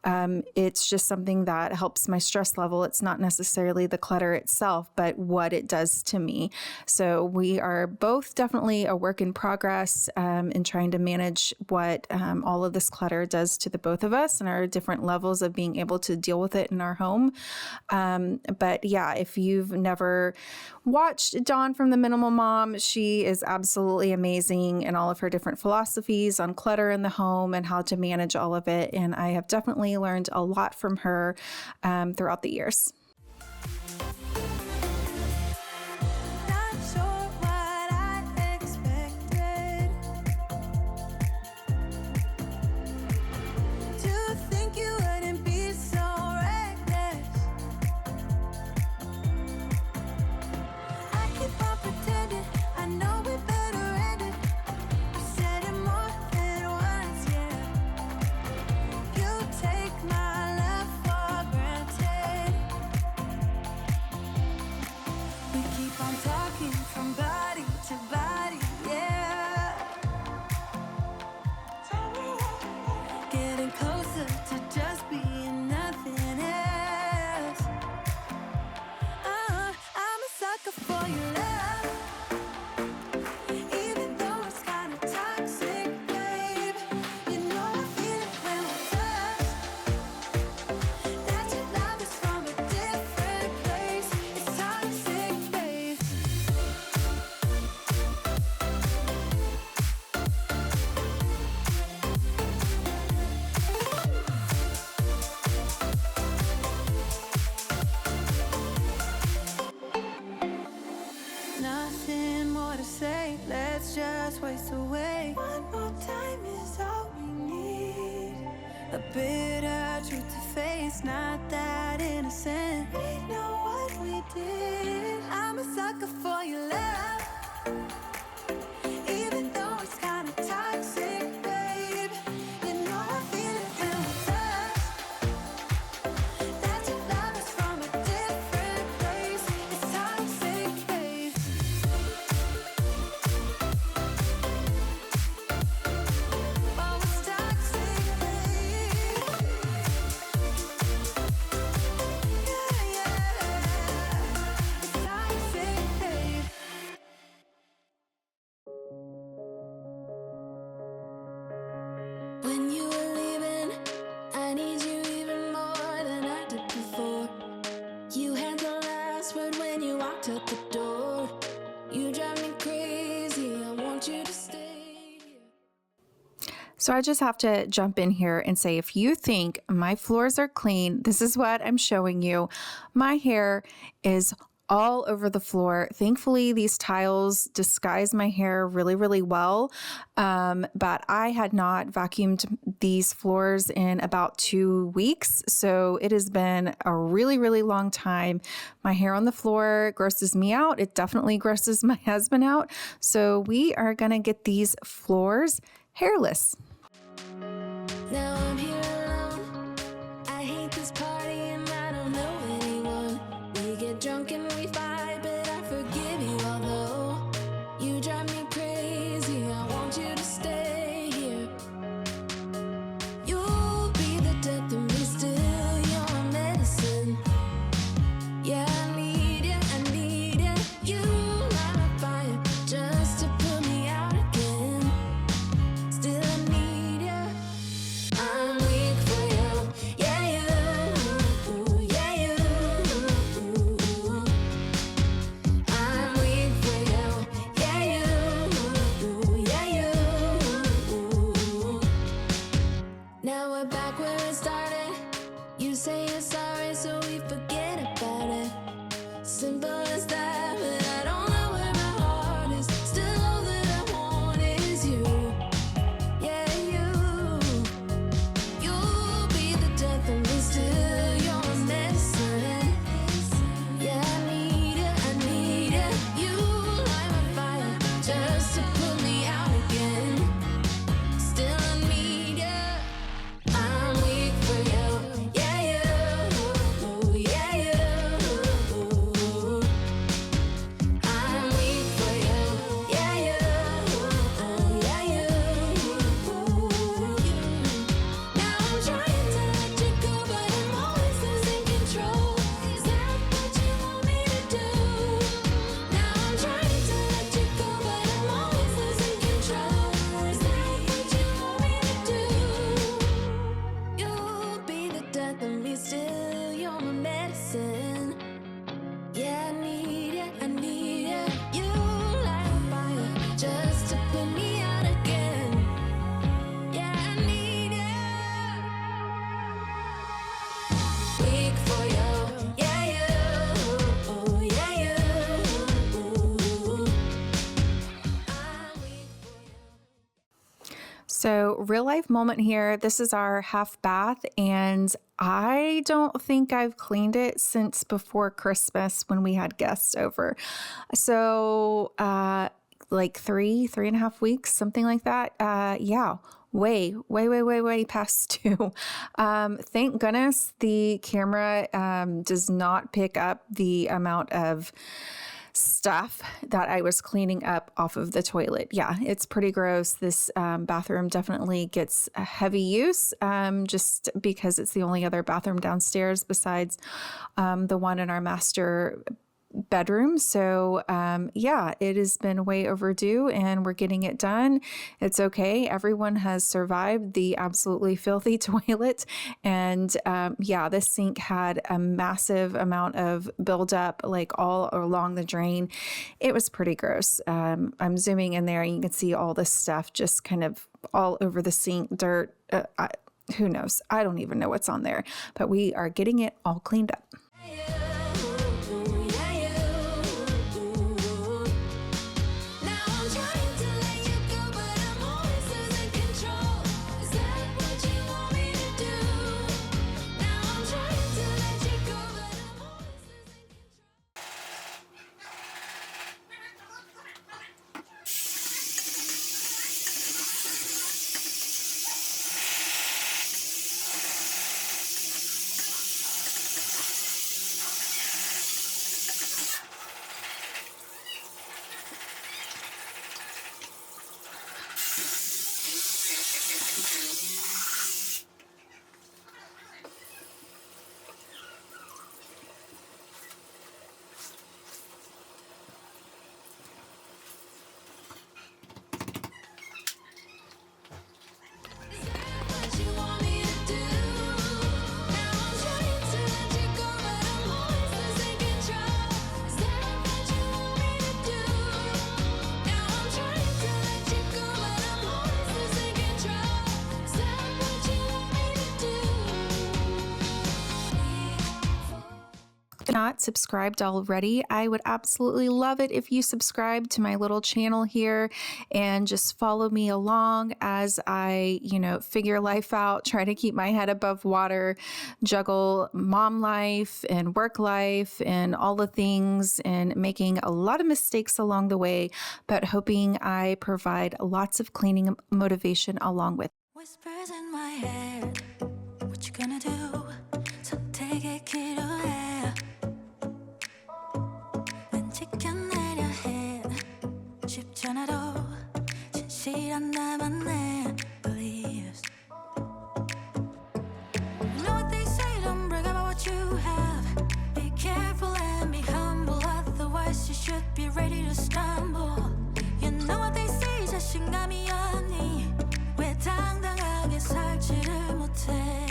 it's just something that helps my stress level. It's not necessarily the clutter itself, but what it does to me. So we are both definitely a work in progress in trying to manage what all of this clutter does to the both of us and our different levels of being able to deal with it in our home. But yeah, if you've never watched Dawn from the Minimal Mom, she is absolutely amazing in all of her different philosophies on clutter in the home and how to manage all of it. And I have definitely learned a lot from her throughout the years. Not sure what I expected. To think you wouldn't be so reckless. I keep on pretending I know we better end it. I said it more than once, yeah. You take my love for granted. We keep on talking from body to body, yeah. Getting closer to just being nothing else. I'm a sucker for your love. Even though it's kinda toxic, babe. You know I feel it when we touch. That your love is from a different place. It's toxic, babe. Nothing more to say, let's just waste away. One more time is all we need. A bitter truth to face, not that innocent. We know what we did. I'm a sucker for your love. Even though it's kinda toxic, babe. You know I feel it when we touch. That your love is from a different place. It's toxic, babe. Oh, it's toxic, babe. Yeah, yeah. It's toxic, babe. When you were leaving, I need you even more than I did before. You had the last word when you walked out the door. You drive me crazy, I want you to stay here. So I just have to jump in here and say, if you think my floors are clean, this is what I'm showing you. My hair is all over the floor. Thankfully, these tiles disguise my hair really, really well. But I had not vacuumed these floors in about 2 weeks. So it has been a really, really long time. My hair on the floor grosses me out. It definitely grosses my husband out. So we are going to get these floors hairless. Now I'm here alone. I hate this party and I don't know anyone. We get drunk and we fight, but I forgive you although you drive me crazy. I want you to stay here. You'll be the death of me still. You're medicine. Yeah, I need you, I need you. You light my fire just to put me out again. Still I need you. I'm weak for you. Yeah, you. Yeah, you. I'm weak for you. Yeah, you. Yeah, you. Now we're back where it started. You say you're sorry, so we forget about it. Simple as that, but I don't know where my heart is. Still all that I want is you. Yeah, you. You'll be the death of me still. You're medicine. Yeah, I need it, I need it. You light my fire just to put me out again. Still I need it. So, real life moment here. This is our half bath, and I don't think I've cleaned it since before Christmas when we had guests over. So, like 3.5 weeks, something like that. Yeah. Way past two. Thank goodness the camera does not pick up the amount of stuff that I was cleaning up off of the toilet. Yeah, it's pretty gross. This bathroom definitely gets a heavy use just because it's the only other bathroom downstairs besides the one in our master bedroom. So, yeah, it has been way overdue and we're getting it done. It's okay. Everyone has survived the absolutely filthy toilet. And yeah, this sink had a massive amount of buildup like all along the drain. It was pretty gross. I'm zooming in there and you can see all this stuff just kind of all over the sink, dirt. Who knows? I don't even know what's on there, but we are getting it all cleaned up. Not subscribed already, I would absolutely love it if you subscribe to my little channel here and just follow me along as I, figure life out, try to keep my head above water, juggle mom life and work life and all the things, and making a lot of mistakes along the way, but hoping I provide lots of cleaning motivation along with. Whispers in my head, what you gonna do? 선택의 기로에 왠지 껴내려 해 쉽지 않아도 진실한 나만의 beliefs. You know what they say, don't brag about what you have. Be careful and be humble, otherwise you should be ready to stumble. You know what they say, 자신감이 없니? 왜 당당하게 살지를 못해?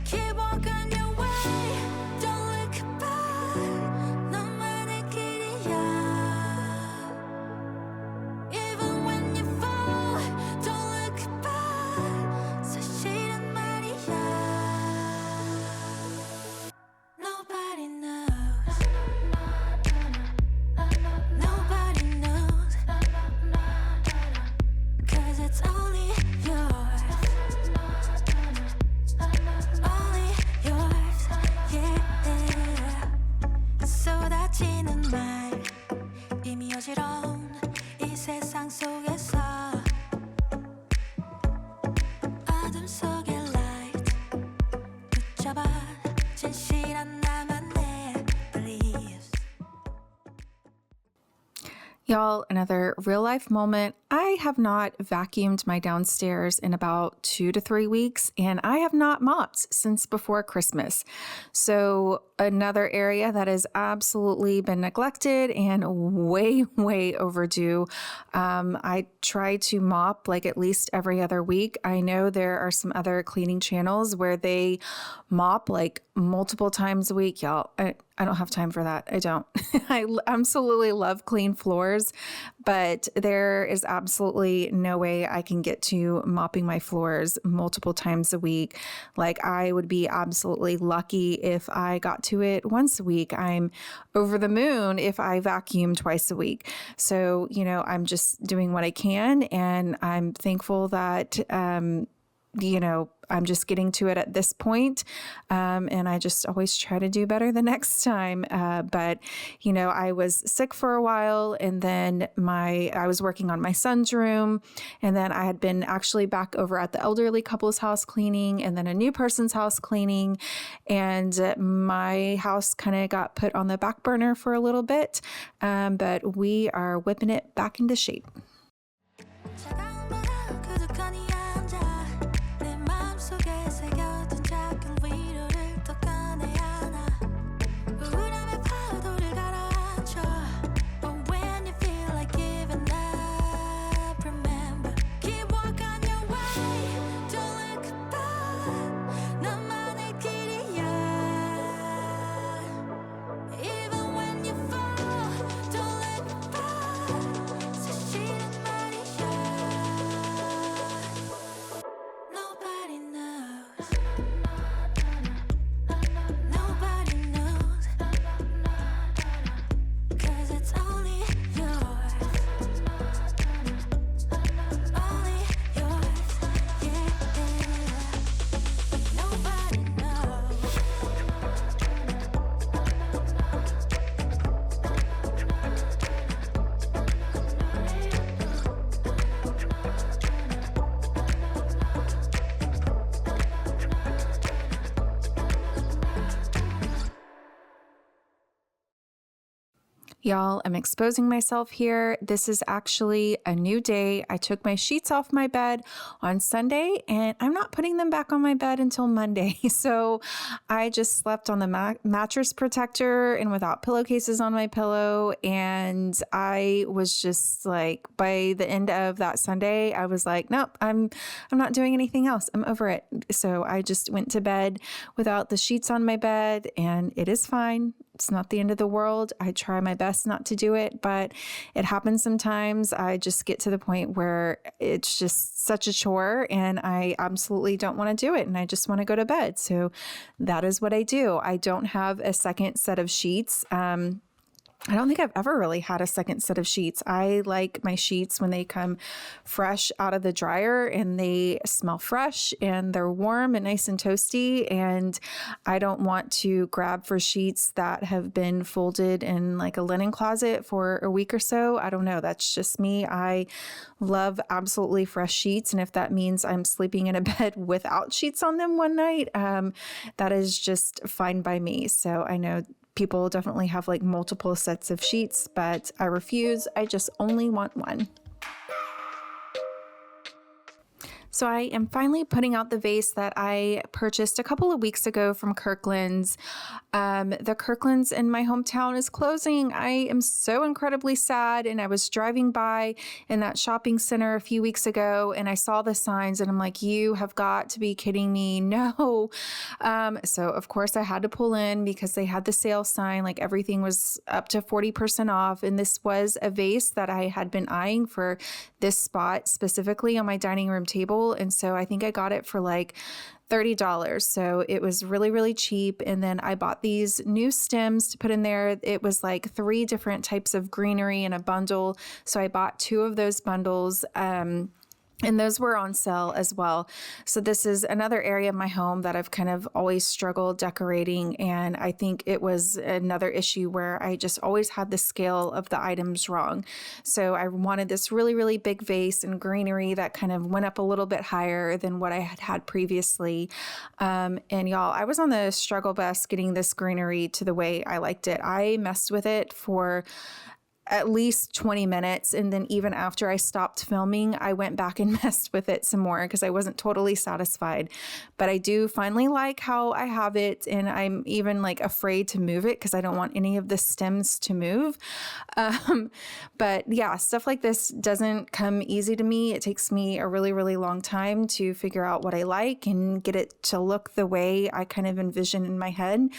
Keep walking your way, don't look back. 너만의 길이야. Even when you fall, don't look back. 사실은 말이야. Nobody knows. Nobody knows. 'Cause it's only yours. Only yours, yeah. 쏟아지는 말 이미 어지러운 이 세상 속에서 어둠 속의 light 붙잡아 진실한 나만의 beliefs. Y'all, another real life moment. I have not vacuumed my downstairs in about 2 to 3 weeks, and I have not mopped since before Christmas. So, another area that has absolutely been neglected and way overdue. I try to mop like at least every other week. I know there are some other cleaning channels where they mop like multiple times a week, y'all. I don't have time for that. I don't. I absolutely love clean floors, but there is absolutely no way I can get to mopping my floors multiple times a week. Like, I would be absolutely lucky if I got to it once a week. I'm over the moon if I vacuum twice a week. So, I'm just doing what I can, and I'm thankful that, I'm just getting to it at this point. And I just always try to do better the next time. But I was sick for a while, and then I was working on my son's room. And then I had been actually back over at the elderly couple's house cleaning, and then a new person's house cleaning. And my house kind of got put on the back burner for a little bit. But we are whipping it back into shape. 차가운 바람 그득하니 앉아 내 마음속에 새겨둔 작은 위로를 떠가네 하나 우울함의 파도를 가라앉혀 But when you feel like giving up remember keep walking your way don't look back 너만의 길이야 Even when you fall don't look back 사실은 말이야 Nobody knows Nobody knows 'Cause it's only yours Only yours Yeah Nobody knows Y'all, I'm exposing myself here. This is actually a new day. I took my sheets off my bed on Sunday, and I'm not putting them back on my bed until Monday. So I just slept on the mattress protector and without pillowcases on my pillow. And I was just like, by the end of that Sunday, I was like, nope, I'm not doing anything else. I'm over it. So I just went to bed without the sheets on my bed, and it is fine. It's not the end of the world. I try my best not to do it, but it happens sometimes. I just get to the point where it's just such a chore, and I absolutely don't want to do it, and I just want to go to bed. So that is what I do. I don't have a second set of sheets. I don't think I've ever really had a second set of sheets. I like my sheets when they come fresh out of the dryer and they smell fresh and they're warm and nice and toasty. And I don't want to grab for sheets that have been folded in like a linen closet for a week or so. I don't know. That's just me. I love absolutely fresh sheets. And if that means I'm sleeping in a bed without sheets on them one night, that is just fine by me. So I know people definitely have like multiple sets of sheets, but I refuse. I just only want one. So I am finally putting out the vase that I purchased a couple of weeks ago from Kirkland's. The Kirkland's in my hometown is closing. I am so incredibly sad. And I was driving by in that shopping center a few weeks ago, and I saw the signs, and I'm like, you have got to be kidding me. No. So of course I had to pull in because they had the sale sign, like everything was up to 40% off. And this was a vase that I had been eyeing for this spot specifically on my dining room table. And so I think I got it for like $30. So it was really, really cheap. And then I bought these new stems to put in there. It was like 3 different types of greenery in a bundle. So I bought 2 of those bundles. And those were on sale as well. So this is another area of my home that I've kind of always struggled decorating. And I think it was another issue where I just always had the scale of the items wrong. So I wanted this really, really big vase and greenery that kind of went up a little bit higher than what I had had previously. And y'all, I was on the struggle bus getting this greenery to the way I liked it. I messed with it for at least 20 minutes. And then even after I stopped filming, I went back and messed with it some more because I wasn't totally satisfied. But I do finally like how I have it. And I'm even like afraid to move it because I don't want any of the stems to move. But yeah, stuff like this doesn't come easy to me. It takes me a really, really long time to figure out what I like and get it to look the way I kind of envision in my head.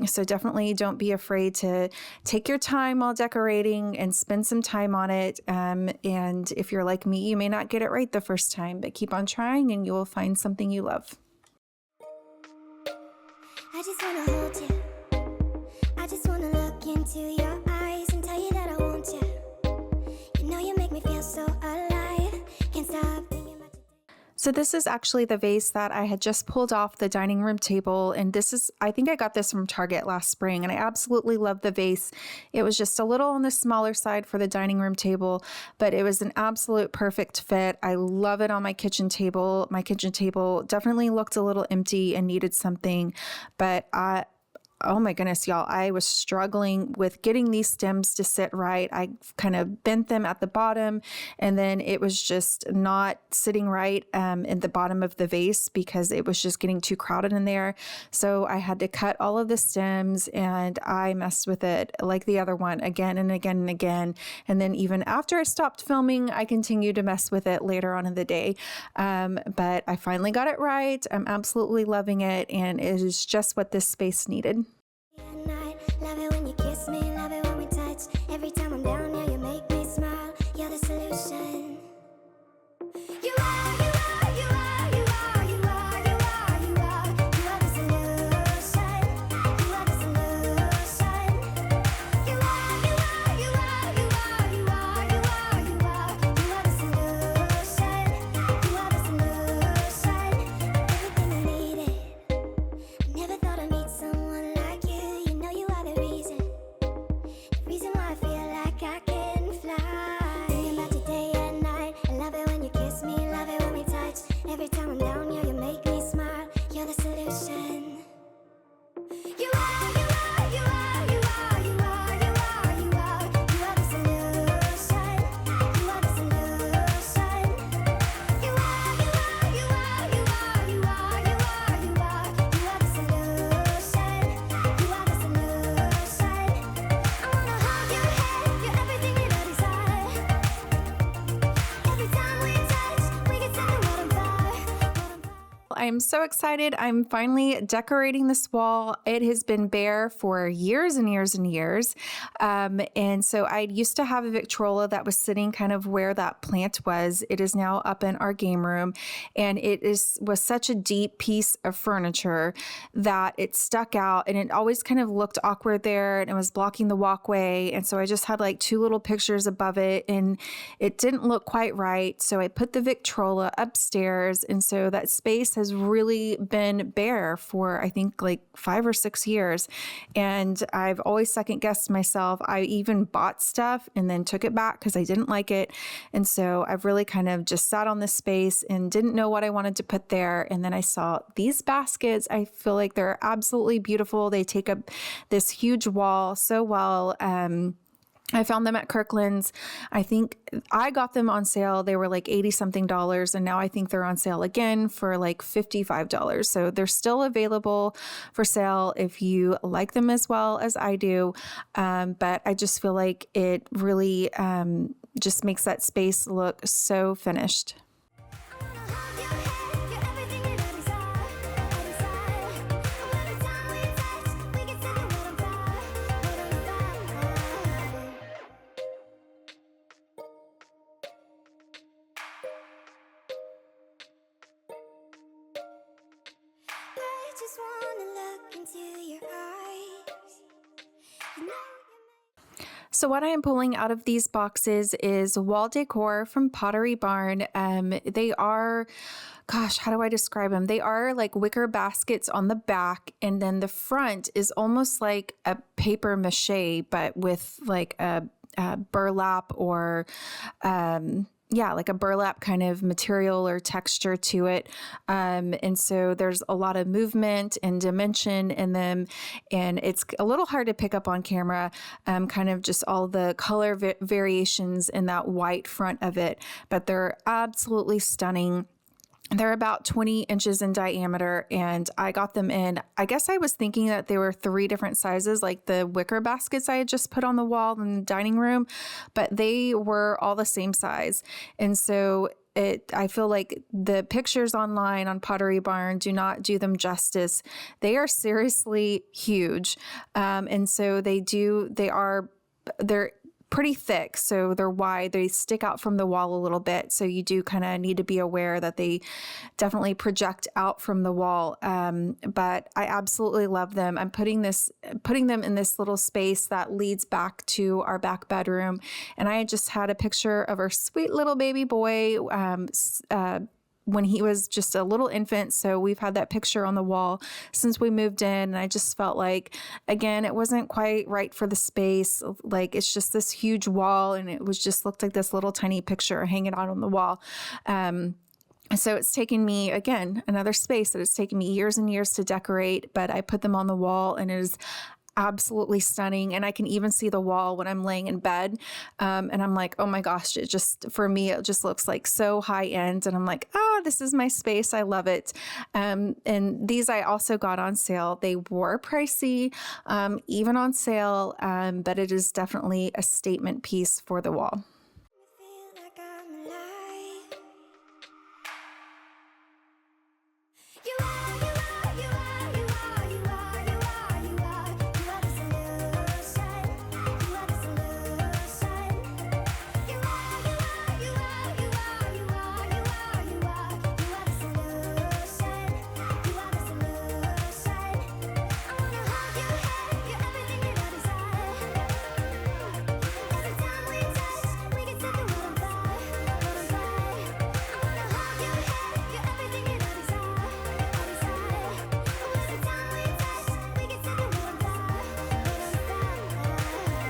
So definitely don't be afraid to take your time while decorating and spend some time on it. And if you're like me, you may not get it right the first time, but keep on trying and you will find something you love. I just wanna hold you. I just wanna look into your eyes and tell you that I want you. You know you make me feel so alive. Can't stop thinking about you. So this is actually the vase that I had just pulled off the dining room table. And I think I got this from Target last spring, and I absolutely love the vase. It was just a little on the smaller side for the dining room table, but it was an absolute perfect fit. I love it on my kitchen table. My kitchen table definitely looked a little empty and needed something, but oh my goodness, y'all, I was struggling with getting these stems to sit right. I kind of bent them at the bottom, and then it was just not sitting right in the bottom of the vase because it was just getting too crowded in there. So I had to cut all of the stems, and I messed with it like the other one again and again and again. And then even after I stopped filming, I continued to mess with it later on in the day. But I finally got it right. I'm absolutely loving it, and it is just what this space needed. At night, love it when you kiss me, love it when we touch. Every time I'm down, yeah, you make me smile. You're the solution. You are, you are, you are, you are, you are, you are, you are. You are the solution. You are the solution. You are, you are, you are, you are, you are, you are, you are. You are the solution. You are the solution. Everything I needed. I never thought I'd meet someone like you. You know you are the reason why I feel like I can fly. Thinking about you day and night. I love it when you kiss me, love it when we touch. Every time I'm down, yeah, you make me smile. You're the solution. You are, you are, you are, you are, you are, you are, you are. You are the solution. You are the solution. You are, you are, you are, you are, you are, you are, you are. You are the solution. You are the solution. I wanna hold your hand, you're everything that I desire. Every time we touch, we get set the world on fire. I'm so excited. I'm finally decorating this wall. It has been bare for years and years and years. And so I used to have a Victrola that was sitting kind of where that plant was. It is now up in our game room, and was such a deep piece of furniture that it stuck out, and it always kind of looked awkward there, and it was blocking the walkway. And so I just had like two little pictures above it, and it didn't look quite right. So I put the Victrola upstairs, and so that space has really been bare for I think like 5 or 6 years. And I've always second guessed myself. I even bought stuff and then took it back because I didn't like it. And so I've really kind of just sat on this space and didn't know what I wanted to put there. And then I saw these baskets. I feel like they're absolutely beautiful. They take up this huge wall so well. I found them at Kirkland's. I think I got them on sale. They were like 80 something dollars. And now I think they're on sale again for like $55. So they're still available for sale if you like them as well as I do. But I just feel like it really just makes that space look so finished. I wanna hold your hand, you're everything that I desire. Every time we touch, we get set the world on fire. I just wanna look into your eyes. You know So what I am pulling out of these boxes is wall decor from Pottery Barn. They are, gosh, how do I describe them? They are like wicker baskets on the back, and then the front is almost like a paper mache, but with like a burlap or yeah, like a burlap kind of material or texture to it. And so there's a lot of movement and dimension in them. And it's a little hard to pick up on camera, kind of just all the color variations in that white front of it. But they're absolutely stunning. They're about 20 inches in diameter, and I got them in. I guess I was thinking that they were 3 different sizes, like the wicker baskets I had just put on the wall in the dining room, but they were all the same size. And so I feel like the pictures online on Pottery Barn do not do them justice. They are seriously huge. And so they're pretty thick, so they're wide. They stick out from the wall a little bit, so you do kind of need to be aware that they definitely project out from the wall. But I absolutely love them. I'm putting them in this little space that leads back to our back bedroom, and I just had a picture of our sweet little baby boy when he was just a little infant. So we've had that picture on the wall since we moved in. And I just felt like, again, it wasn't quite right for the space. Like, it's just this huge wall, and it was just looked like this little tiny picture hanging out on the wall. So it's taken me, again, another space that it's taken me years and years to decorate, but I put them on the wall, and it is absolutely stunning. And I can even see the wall when I'm laying in bed. And I'm like, oh my gosh, for me, it just looks like so high end. And I'm like, this is my space. I love it. And these I also got on sale. They were pricey, even on sale. But it is definitely a statement piece for the wall. Feel like I'm alive. You are, you are, you are, you are, you are, you are, you are. You are the solution. You are the solution. You are, you are, you are, you are, you are, you are, you are. You are the solution. You are the solution. I wanna hold your hand, you're everything that I desire. Every time we touch, we can set the world on fire, world on fire. I wanna hold your hand, you're everything that I desire. Every time we touch, we can set the world on fire, world on fire.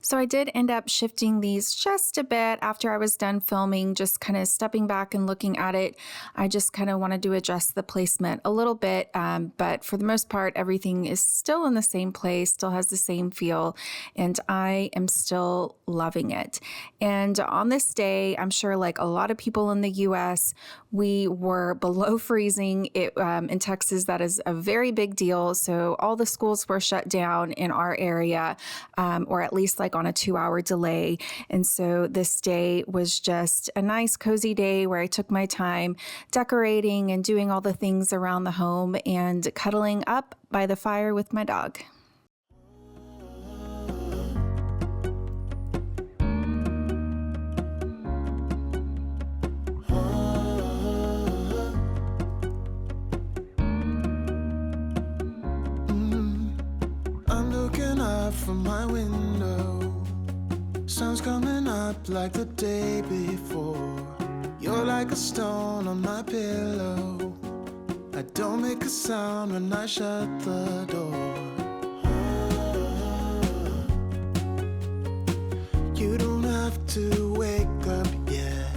So I did end up shifting these just a bit after I was done filming, just kind of stepping back and looking at it. I just kind of wanted to adjust the placement a little bit, but for the most part, everything is still in the same place, still has the same feel, and I am still loving it. And on this day, I'm sure like a lot of people in the US, we were below freezing. In Texas, that is a very big deal. So all the schools were shut down in our area, or at least like on a 2-hour delay. And so this day was just a nice cozy day where I took my time decorating and doing all the things around the home and cuddling up by the fire with my dog. I'm looking up from my window. Sun's coming up like the day before. You're like a stone on my pillow. I don't make a sound when I shut the door. You don't have to wake up yet.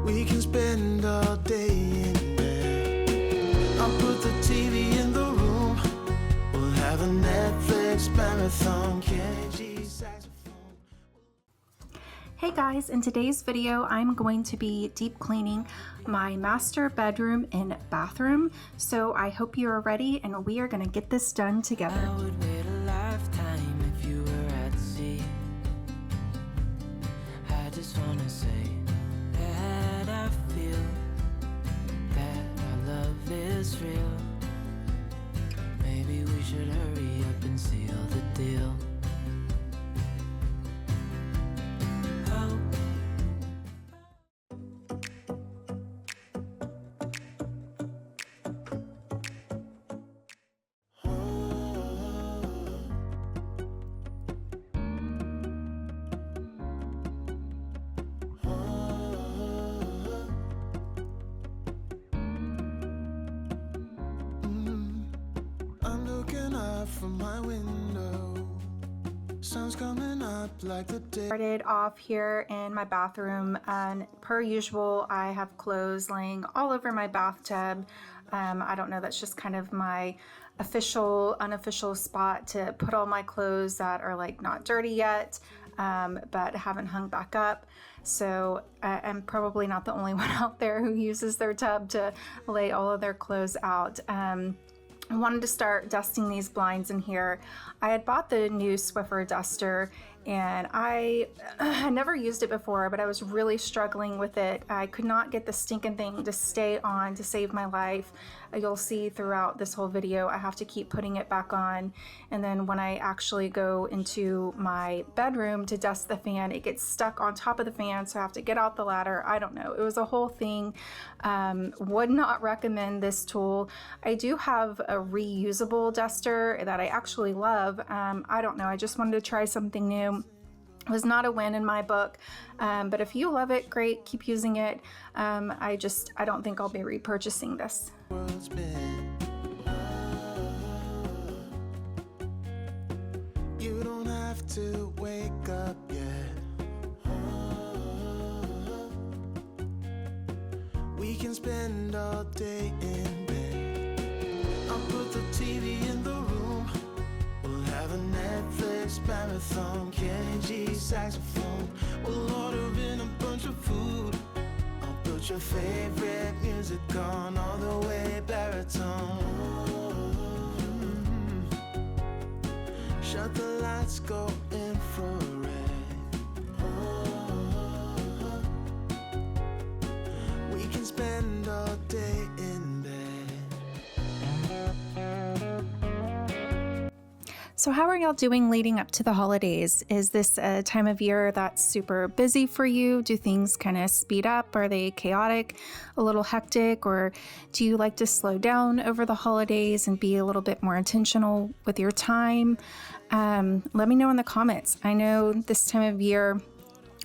We can spend all day in bed. I'll put the TV in the room. We'll have a Netflix marathon. KG saxophone. Hey guys, in today's video, I'm going to be deep cleaning my master bedroom and bathroom. So I hope you are ready and we are gonna get this done together. I would wait a lifetime if you were at sea. I just wanna say that I feel that our love is real. Maybe we should hurry up and seal the deal. Oh. from my window. Sun's coming up like the day. Started off here in my bathroom, and per usual I have clothes laying all over my bathtub. I don't know, that's just kind of my unofficial spot to put all my clothes that are like not dirty yet, but haven't hung back up. So I'm probably not the only one out there who uses their tub to lay all of their clothes out. I wanted to start dusting these blinds in here. I had bought the new Swiffer duster, and I had never used it before, but I was really struggling with it. I could not get the stinking thing to stay on to save my life. You'll see throughout this whole video, I have to keep putting it back on. And then when I actually go into my bedroom to dust the fan, it gets stuck on top of the fan, so I have to get out the ladder. I don't know. It was a whole thing. Would not recommend this tool. I do have a reusable duster that I actually love. I don't know. I just wanted to try something new. It was not a win in my book, but if you love it, great, keep using it. I don't think I'll be repurchasing this. World's been. You don't have to wake up yet. We can spend all day in bed. I'll put the TV in the room. We'll have a Netflix marathon. Kenny G saxophone. We'll order in a bunch of food. I'll put your favorite music on all the way baritone. Shut the lights, go infrared. We can spend all day in bed. So how are y'all doing leading up to the holidays? Is this a time of year that's super busy for you? Do things kind of speed up? Are they chaotic, a little hectic, or do you like to slow down over the holidays and be a little bit more intentional with your time? Let me know in the comments. I know this time of year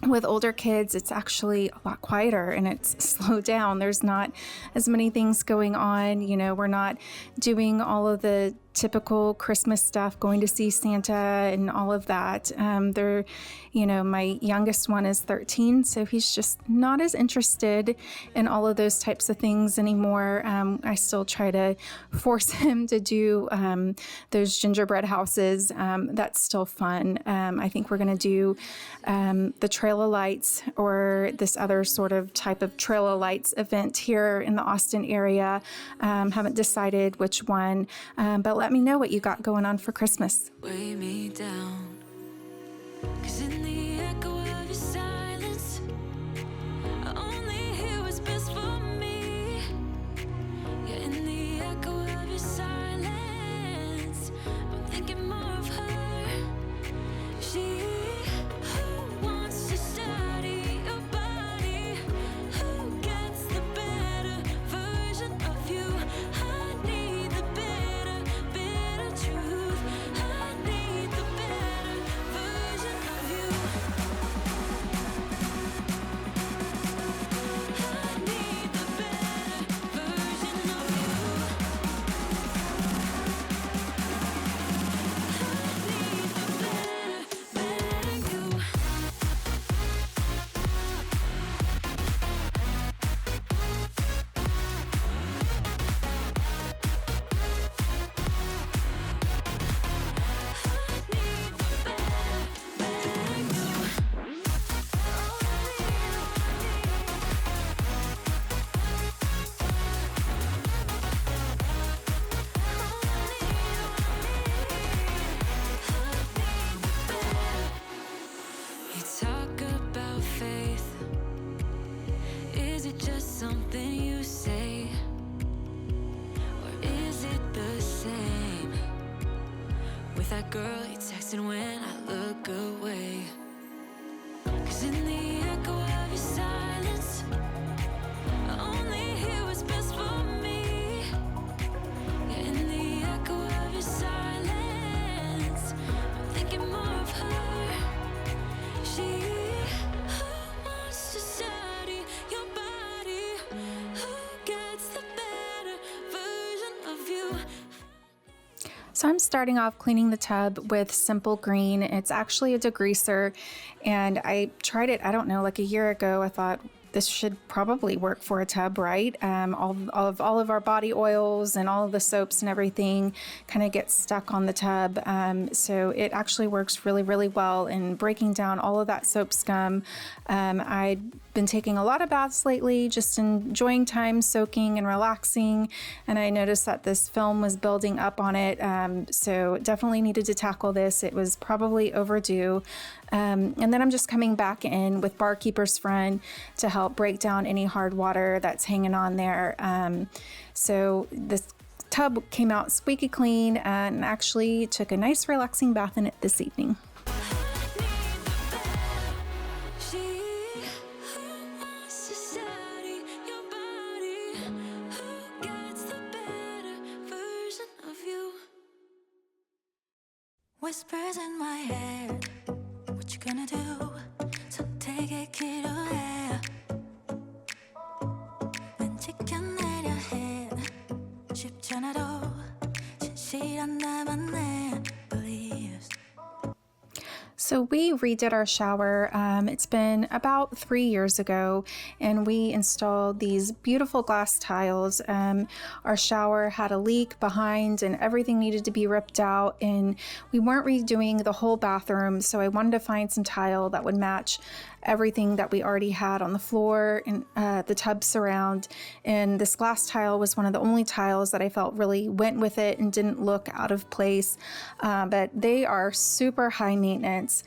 with older kids, it's actually a lot quieter and it's slowed down. There's not as many things going on. You know, we're not doing all of the typical Christmas stuff, going to see Santa and all of that. My youngest one is 13, so he's just not as interested in all of those types of things anymore. I still try to force him to do those gingerbread houses. That's still fun. I think we're going to do the Trail of Lights, or this other sort of type of Trail of Lights event here in the Austin area. Haven't decided which one, but let me know what you got going on for Christmas. Weigh me down, 'cause in the echo of your silence, I only hear what's best for me. Yeah, in the echo of your silence, I'm thinking more of her. She who wants to study your body, who gets the better version of you. I need the bitter truth. I need the better version of you. I need the better version of you. I need the better you. You talk about faith. Is it just something you say? Or is it the same with that girl you texting when I look away? 'Cause in the echo of your silence, I only hear what's best for me. Yeah, in the echo of your silence, I'm thinking more of her. She who wants to study your body, who gets the better version of you. So I'm starting off cleaning the tub with Simple Green. It's actually a degreaser, and I tried it, I don't know, like a year ago. I thought this should probably work for a tub, right? All of our body oils and all of the soaps and everything kind of get stuck on the tub. So it actually works really, really well in breaking down all of that soap scum. I've been taking a lot of baths lately, just enjoying time soaking and relaxing, and I noticed that this film was building up on it, so definitely needed to tackle this. It was probably overdue. And then I'm just coming back in with Barkeeper's Friend to help break down any hard water that's hanging on there. So this tub came out squeaky clean, and actually took a nice relaxing bath in it this evening. Whispers in my head, what you gonna do? 선택의 기로에 왠지 견내려 해. 쉽지 않아도 진실한 나만의 beliefs. So we redid our shower. It's been about 3 years ago, and we installed these beautiful glass tiles. Our shower had a leak behind, and everything needed to be ripped out, and we weren't redoing the whole bathroom, so I wanted to find some tile that would match everything that we already had on the floor and the tub surround. And this glass tile was one of the only tiles that I felt really went with it and didn't look out of place. But they are super high maintenance.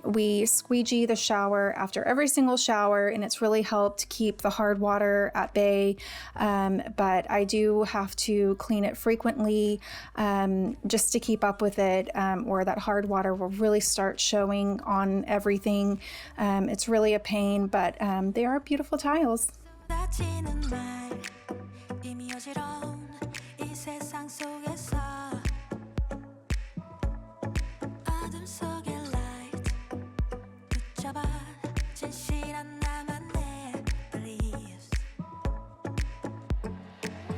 We squeegee the shower after every single shower, and it's really helped keep the hard water at bay. But I do have to clean it frequently just to keep up with it, or that hard water will really start showing on everything. It's really a pain, but they are beautiful tiles. 닫히는 말, 이미 어지러운 이 세상 속에서 어둠 속의 light 붙잡아 진실한 나만의 beliefs.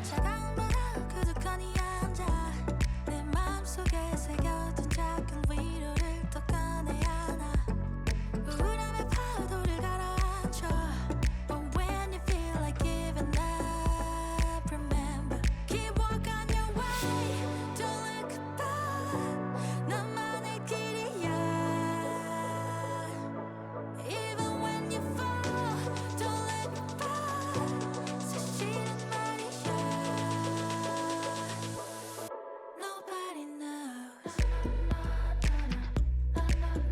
차가움보다 그득한 이 앉아 내 마음속에 새겨둔 작은 위로를 더 꺼내야 하나. 우울함의 파도를 가라앉혀. But when you feel like giving up, remember, keep walking your way. Don't look back. 너만의 길이야. Even when you fall, don't look back. 사실은 말이야. Nobody knows.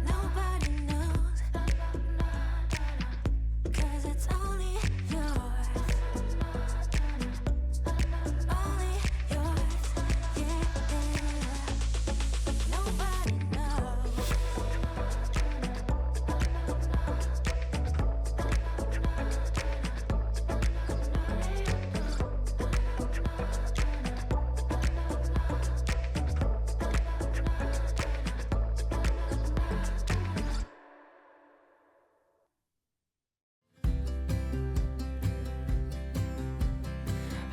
Nobody knows. 'Cause it's only yours. Only yours. Yeah. Nobody knows.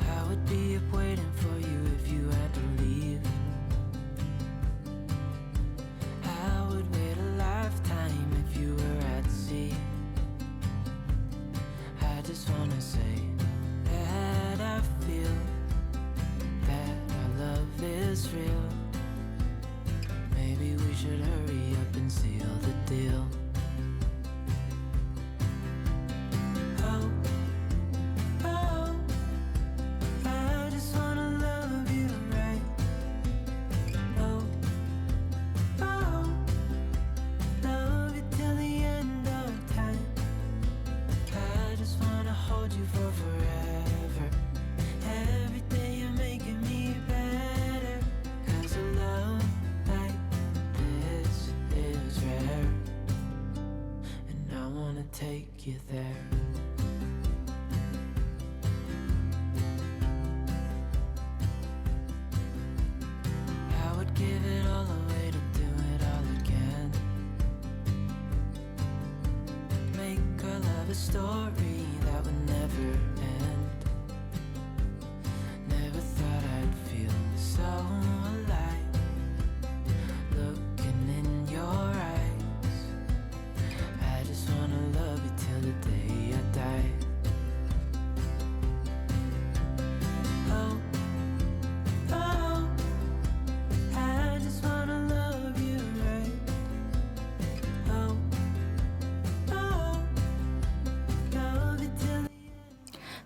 I would be up waiting for you if you had to leave. I would wait a lifetime if you were at sea. I just wanna say that I feel that our love is real. Maybe we should hurry up and seal the deal. Oh, oh, I just wanna love you right. Oh, oh, love you till the end of time. I just wanna hold you for forever. Every day you're making me better. 'Cause a love like this is rare, and I wanna take you there. I would give it all away to do it all again. Make our love a story that would never end. Never thought I'd feel so alive.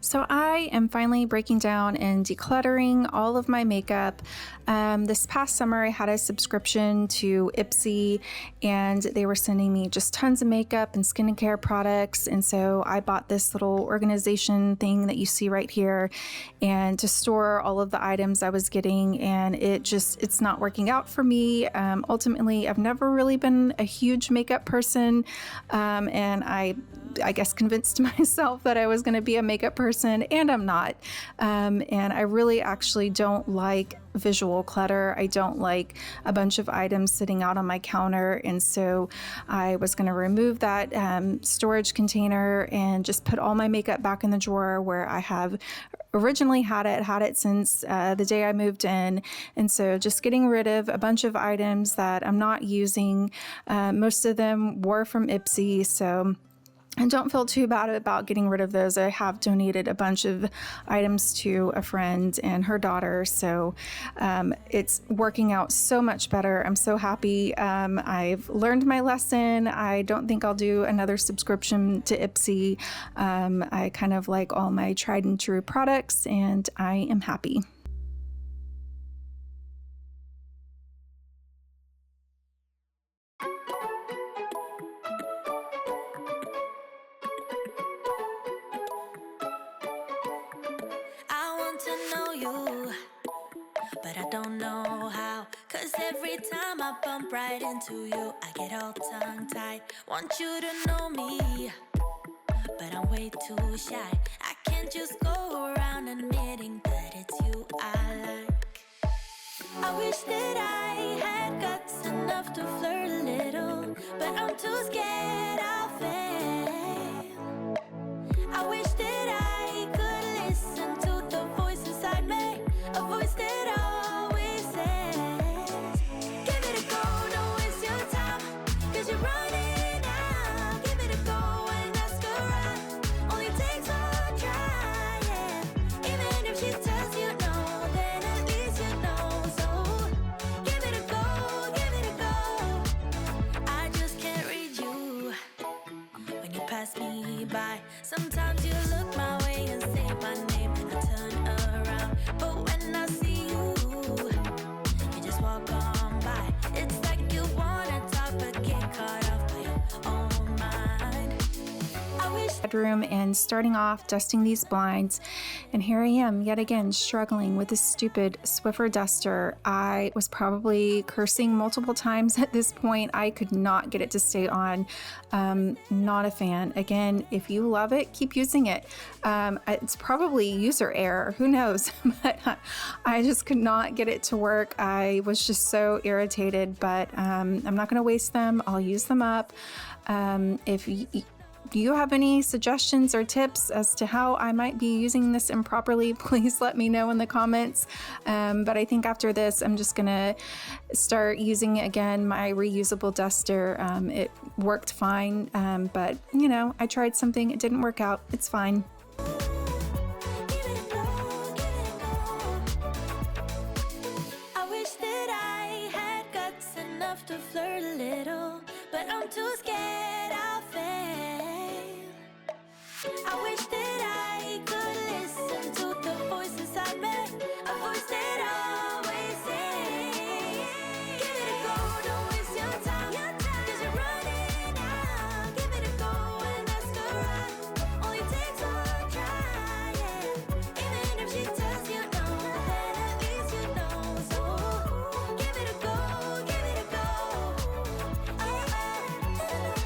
So I am finally breaking down and decluttering all of my makeup. This past summer, I had a subscription to Ipsy, and they were sending me just tons of makeup and skincare products. And so I bought this little organization thing that you see right here, and to store all of the items I was getting. And it's not working out for me. Ultimately, I've never really been a huge makeup person, and I guess convinced myself that I was going to be a makeup person, and I'm not. And I really actually don't like visual clutter. I don't like a bunch of items sitting out on my counter. And so I was going to remove that storage container and just put all my makeup back in the drawer where I have originally had it since the day I moved in. And so just getting rid of a bunch of items that I'm not using. Most of them were from Ipsy, so I don't feel too bad about getting rid of those. I have donated a bunch of items to a friend and her daughter, so it's working out so much better. I'm so happy. I've learned my lesson. I don't think I'll do another subscription to Ipsy. I kind of like all my tried and true products, and I am happy. I want to know you, but I don't know how. 'Cause every time I bump right into you, I get all tongue-tied. Want you to know me, but I'm way too shy. I can't just go around admitting that it's you I like. I wish that I had guts enough to flirt a little, but I'm too scared I'll fail. I wish that I could listen to the voice inside me, a voice that always says, give it a go, don't waste your time, 'cause you're running out. Give it a go and ask around, only takes one try, yeah. Even if she tells you no, then at least you know. So give it a go, give it a go. I just can't read you when you pass me by. Sometimes you look my way and say my name, and I turn around. But when I see you, you just walk on by. It's like you wanna talk but get caught off by your own mind. I wish Bedroom and starting off dusting these blinds, and here I am yet again struggling with this stupid Swiffer duster. I was probably cursing multiple times at this point. I could not get it to stay on. Not a fan. Again, if you love it, keep using it. It's probably user error, who knows. But I just could not get it to work. I was just so irritated, but I'm not going to waste them. I'll use them up. If do you have any suggestions or tips as to how I might be using this improperly? Please let me know in the comments. But I think after this, I'm just gonna start using again my reusable duster. It worked fine, but you know, I tried something, it didn't work out. It's fine. give it a go, give it a go. I wish that I had guts enough to flirt a little, but I'm too scared I'll fail. I wish that I could listen to the voice inside me, a voice that always says, give it a go, don't waste your time, 'cause you're running out. Give it a go and ask around, only takes one try, yeah. Even if she tells you no, then at least you know. So give it a go, give it a go. Oh, oh.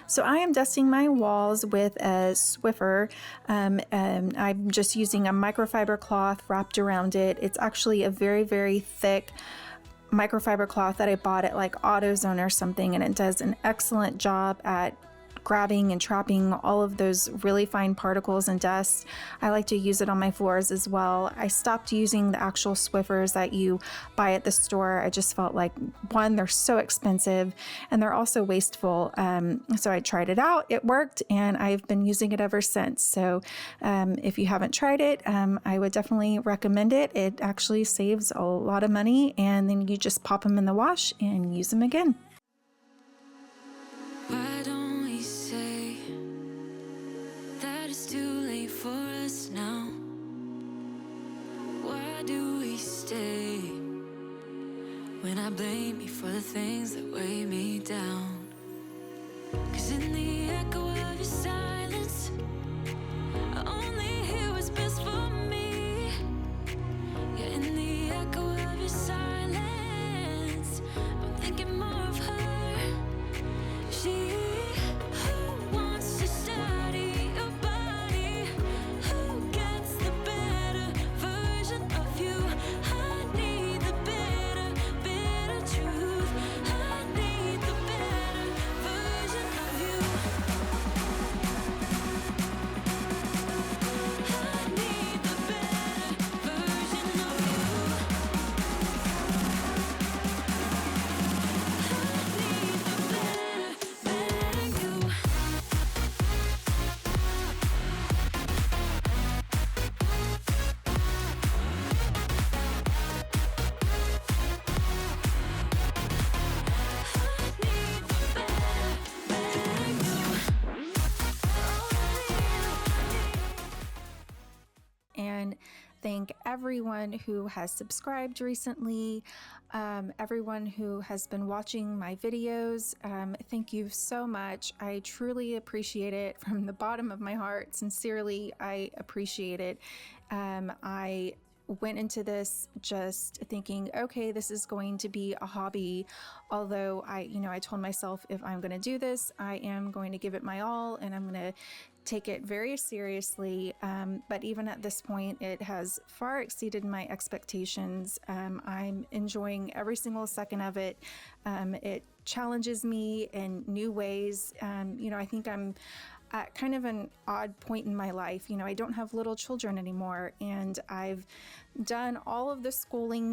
So I am dusting my walls with a Swiffer. I'm just using a microfiber cloth wrapped around it. It's actually a very, very thick microfiber cloth that I bought at like AutoZone or something, and it does an excellent job at grabbing and trapping all of those really fine particles and dust. I like to use it on my floors as well. I stopped using the actual Swiffers that you buy at the store. I just felt like, one, they're so expensive and they're also wasteful. So I tried it out, it worked, and I've been using it ever since. So if you haven't tried it, I would definitely recommend it. It actually saves a lot of money, and then you just pop them in the wash and use them again. Why don't we say that it's too late for us now? Why do we stay when I blame you for the things that weigh me down? 'Cause in the echo of your silence, I only hear what's best for me. Yeah, in the echo of your silence, I'm thinking more of her. She who wants to study your body, who gets the better version of you. I need the bitter truth. I need the better version of you. I need the better version of you. And thank everyone who has subscribed recently, everyone who has been watching my videos. Thank you so much. I truly appreciate it from the bottom of my heart. Sincerely, I appreciate it. I went into this just thinking, okay, this is going to be a hobby. Although I told myself, if I'm going to do this, I am going to give it my all, and I'm going to take it very seriously. But even at this point, it has far exceeded my expectations. I'm enjoying every single second of it. It challenges me in new ways. I think I'm at kind of an odd point in my life. I don't have little children anymore, and I've done all of the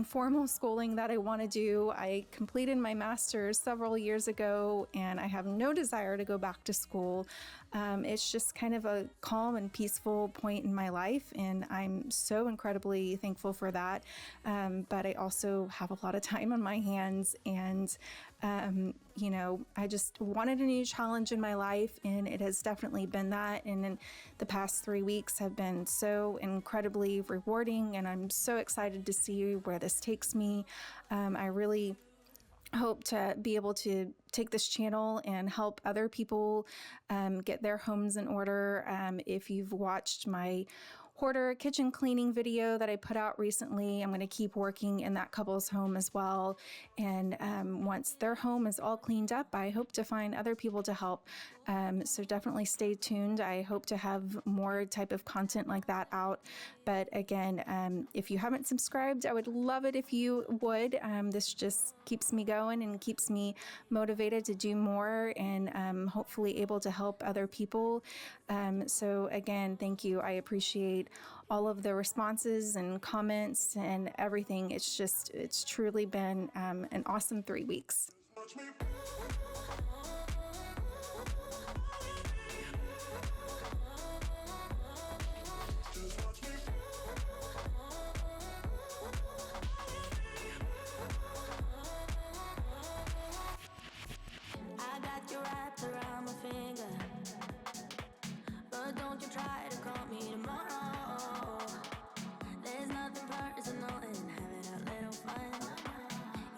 formal schooling that I want to do. I completed my master's several years ago, and I have no desire to go back to school. It's just kind of a calm and peaceful point in my life, and I'm so incredibly thankful for that. But I also have a lot of time on my hands, and I just wanted a new challenge in my life, and it has definitely been that. And in the past 3 weeks have been so incredibly rewarding, and I'm so excited to see where this takes me. I really hope to be able to take this channel and help other people get their homes in order. If you've watched my hoarder kitchen cleaning video that I put out recently, I'm going to keep working in that couple's home as well. And once their home is all cleaned up, I hope to find other people to help. So definitely stay tuned. I hope to have more type of content like that out. But again, if you haven't subscribed, I would love it if you would. This just keeps me going and keeps me motivated to do more, and hopefully able to help other people. So again, thank you. I appreciate all of the responses and comments and everything. It's truly been an awesome 3 weeks. I got you wrapped around my finger, but don't you try to call me tomorrow. There's nothing personal in having a little fun.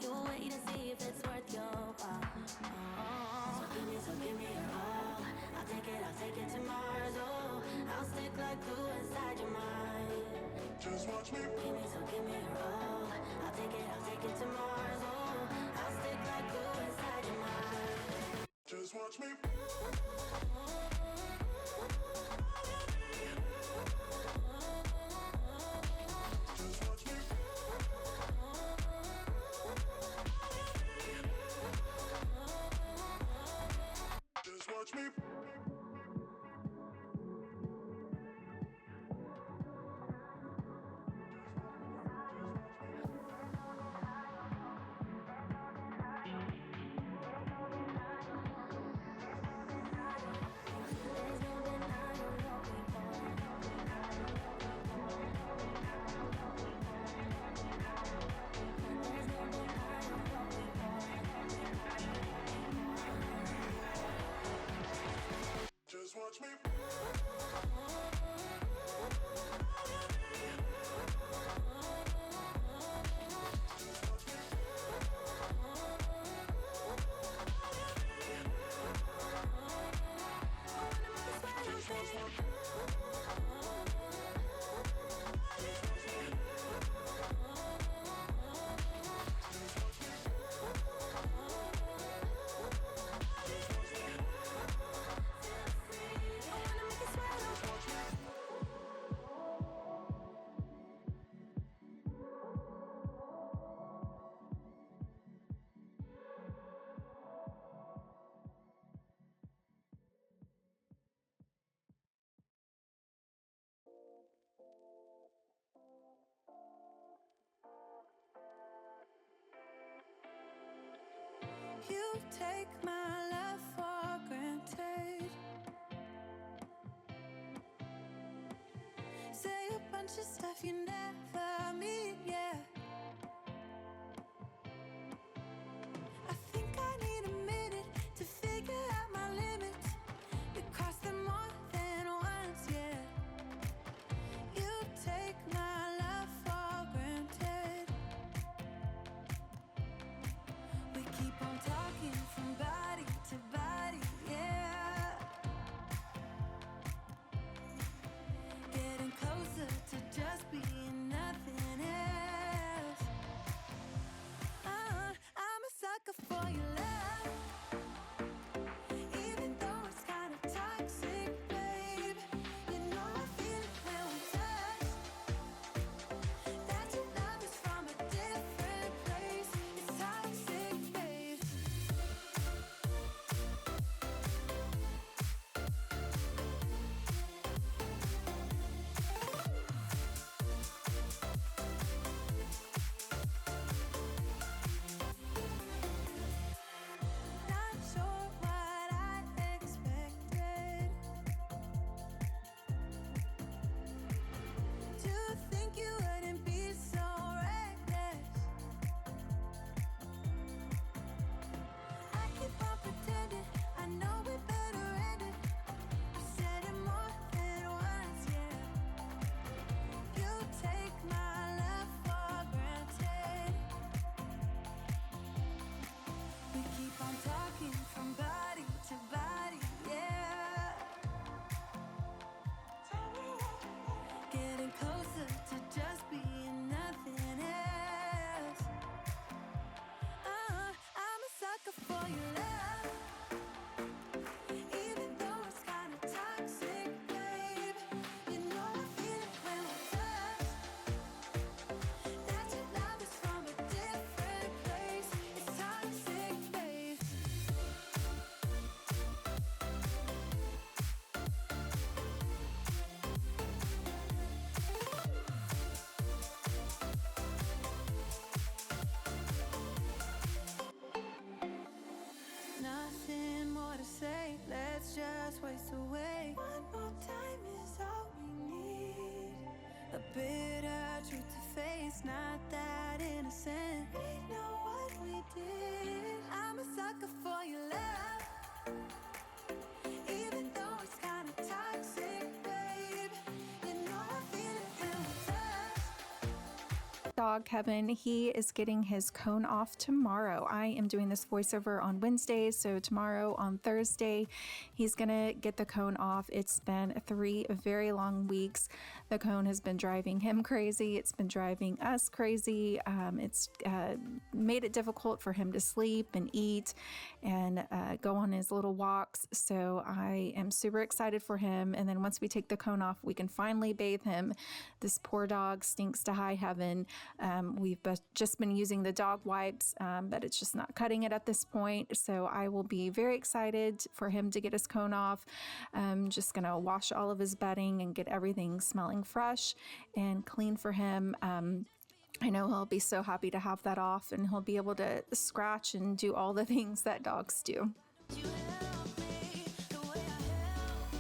You wait and see if it's worth your while. So give me your all. I'll take it to Mars. Oh, I'll stick like glue inside your mind. Just watch me. Give me your all. I'll take it to Mars. Oh, I'll stick like glue inside your mind. Just watch watch me. Just watch me. Just watch me. Just watch me. You take my love for granted. Say a bunch of stuff you never mean, yeah. I think I need a minute to figure out my limits. You cross them more than once, yeah. You take my love for granted. We keep on talking from body to body, yeah. Getting closer to just being nothing else. dog, Kevin, he is getting his cone off tomorrow. I am doing this voiceover on Wednesday, so tomorrow on Thursday, he's gonna get the cone off. It's been 3 very long weeks. The cone has been driving him crazy. It's been driving us crazy. It's made it difficult for him to sleep and eat and go on his little walks. So I am super excited for him. And then once we take the cone off, we can finally bathe him. This poor dog stinks to high heaven. We've just been using the dog wipes, but it's just not cutting it at this point. So I will be very excited for him to get his cone off. I'm just going to wash all of his bedding and get everything smelling fresh and clean for him. I know he'll be so happy to have that off, and he'll be able to scratch and do all the things that dogs do. You help me the way I help you.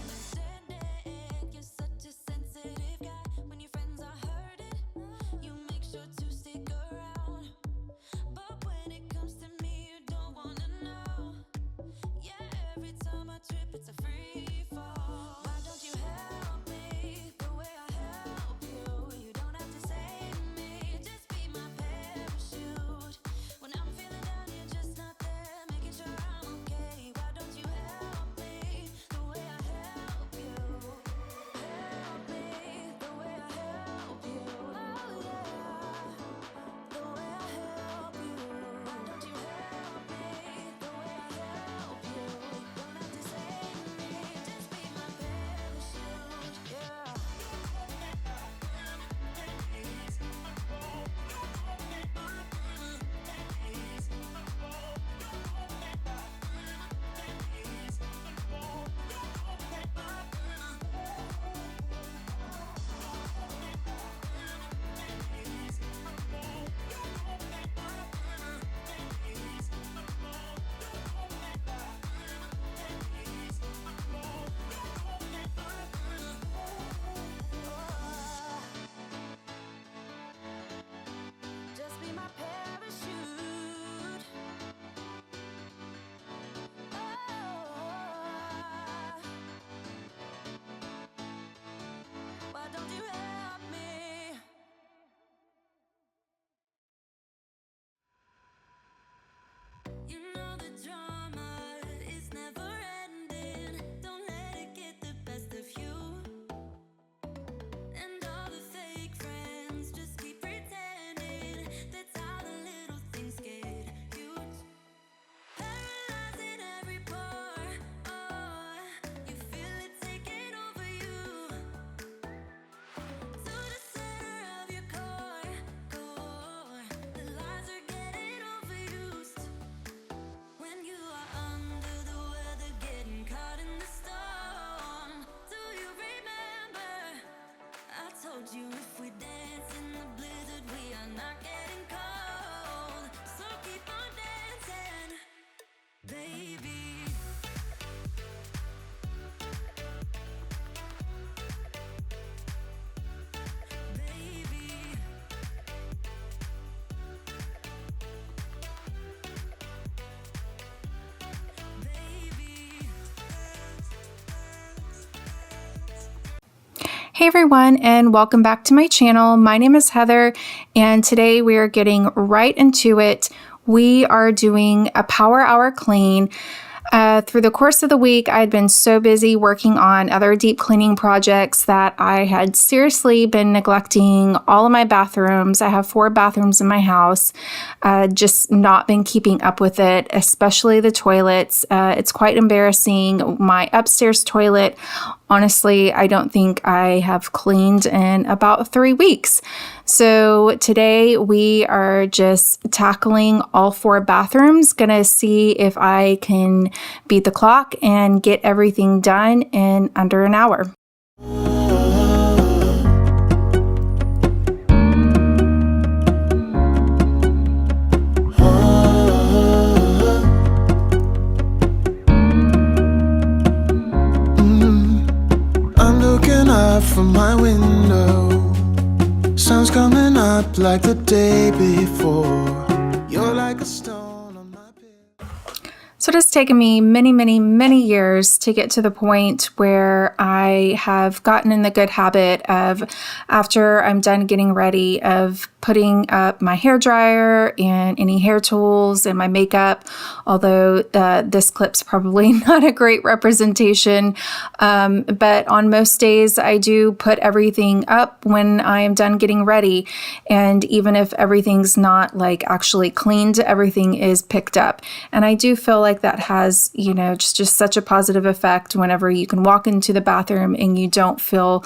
Understanding, you're such a sensitive guy. When your friends are hurting, you make sure to stick around. But when it comes to me, you don't wanna know. Yeah, every time I trip, it's a free fall. Why don't you help me the way I help you? You don't have to save me, just be my parachute. When I'm feeling down, you're just not there, making sure I'm okay. Why don't you help me the way I help you? Help me the way I help you. Oh yeah, the way I help you. Why don't you help me the way I help you? You don't have to save me, just be my parachute. Yeah. Just be my parachute. Why don't you help me? You know the drama is never ending. Don't let it get the best of you. And all the fake friends just keep pretending. That's how the little things get huge. Paralyzing every pore. Oh, you feel it taking over you. To the center of your core. The lies are getting overused. When you are under the weather, getting caught in the storm. Do you remember? I told you if we dance in the blizzard, we are not getting cold. So keep on dancing, baby. Baby. Baby. Hey everyone, and welcome back to my channel. My name is Heather, and today we are getting right into it. We are doing a power hour clean. Through the course of the week, I'd been so busy working on other deep cleaning projects that I had seriously been neglecting all of my bathrooms. I have 4 bathrooms in my house, just not been keeping up with it, especially the toilets. It's quite embarrassing. My upstairs toilet, honestly, I don't think I have cleaned in about 3 weeks. So today we are just tackling all 4 bathrooms, gonna see if I can beat the clock and get everything done in under an hour. from my window. Sun's coming up like the day before. You're like a stone on my pillow. So it has taken me many, many, many years to get to the point where I have gotten in the good habit of, after I'm done getting ready, of putting up my hair dryer and any hair tools and my makeup, although this clip's probably not a great representation. But on most days, I do put everything up when I am done getting ready. And even if everything's not like actually cleaned, everything is picked up. And I do feel like that has, just such a positive effect whenever you can walk into the bathroom and you don't feel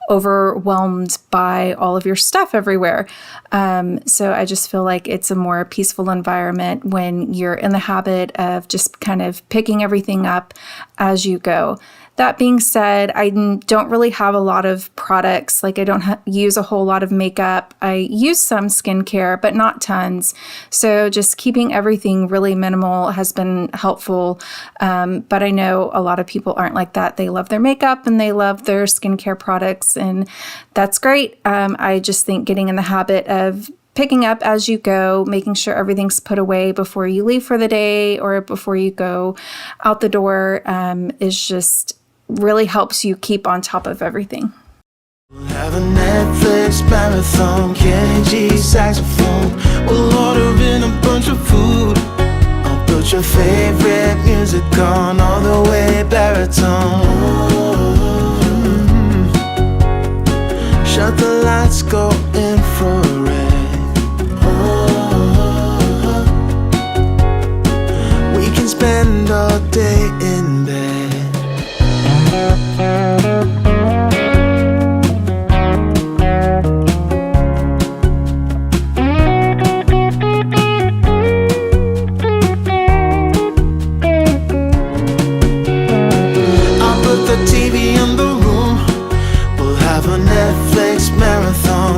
overwhelmed by all of your stuff everywhere. So I just feel like it's a more peaceful environment when you're in the habit of just kind of picking everything up as you go. That being said, I don't really have a lot of products. Like I don't use a whole lot of makeup. I use some skincare, but not tons. So just keeping everything really minimal has been helpful. But I know a lot of people aren't like that. They love their makeup and they love their skincare products, and that's great. I just think getting in the habit of picking up as you go, making sure everything's put away before you leave for the day or before you go out the door is just really helps you keep on top of everything. We'll have a Netflix marathon, Kenny G saxophone. We'll order in a bunch of food. I'll put your favorite music on all the way baritone. Shut the lights, go infrared. We can spend all day in bed.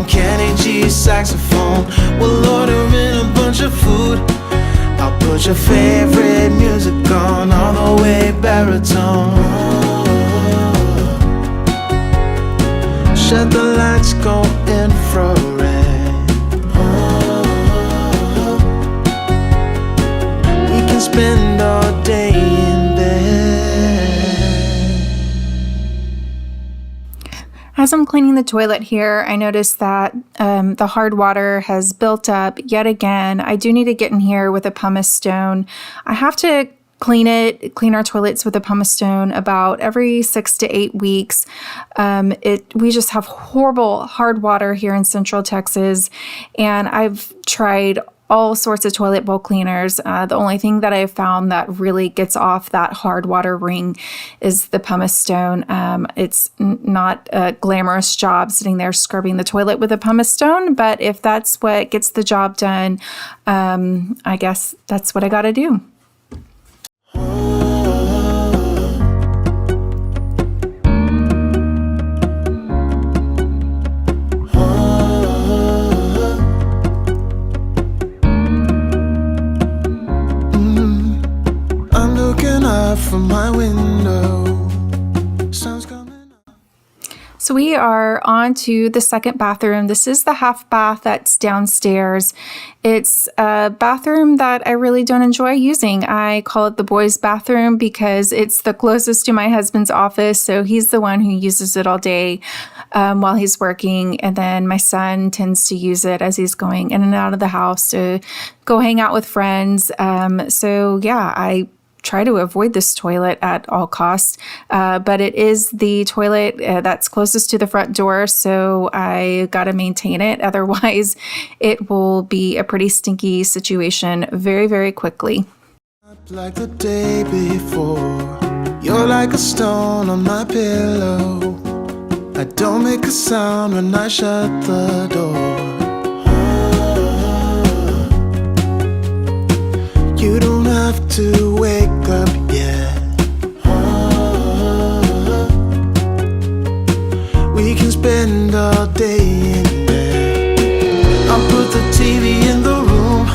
Kenny G saxophone. We'll order in a bunch of food. I'll put your favorite music on all the way baritone. Shut the lights, go infrared. We can spend all day in bed. As I'm cleaning the toilet here, I noticed that the hard water has built up yet again. I do need to get in here with a pumice stone. I have to clean our toilets with a pumice stone about every 6 to 8 weeks. We just have horrible hard water here in Central Texas, and I've tried all sorts of toilet bowl cleaners. The only thing that I've found that really gets off that hard water ring is the pumice stone. It's not a glamorous job sitting there scrubbing the toilet with a pumice stone, but if that's what gets the job done, I guess that's what I got to do. From my window, sun's coming up. So we are on to the second bathroom. This is the half bath that's downstairs. It's a bathroom that I really don't enjoy using. I call it the boys' bathroom because it's the closest to my husband's office. So he's the one who uses it all day while he's working. And then my son tends to use it as he's going in and out of the house to go hang out with friends. So yeah, I try to avoid this toilet at all costs, but it is the toilet that's closest to the front door, so I got to maintain it. Otherwise, it will be a pretty stinky situation very, very quickly. Like the day before, you're like a stone on my pillow. I don't make a sound when I shut the door. You don't have to wake up yet. We can spend all day in bed. I'll put the TV in the room.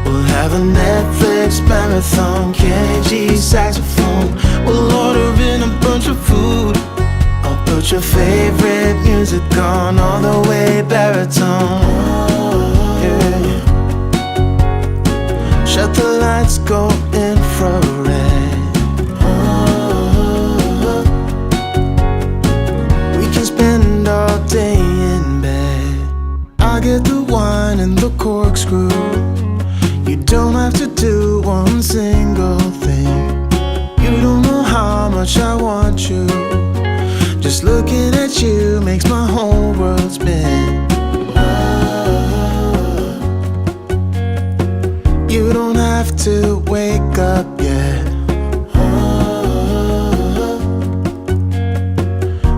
We'll have a Netflix marathon, Kenny G saxophone. We'll order in a bunch of food. I'll put your favorite makes my whole world spin. You don't have to wake up yet.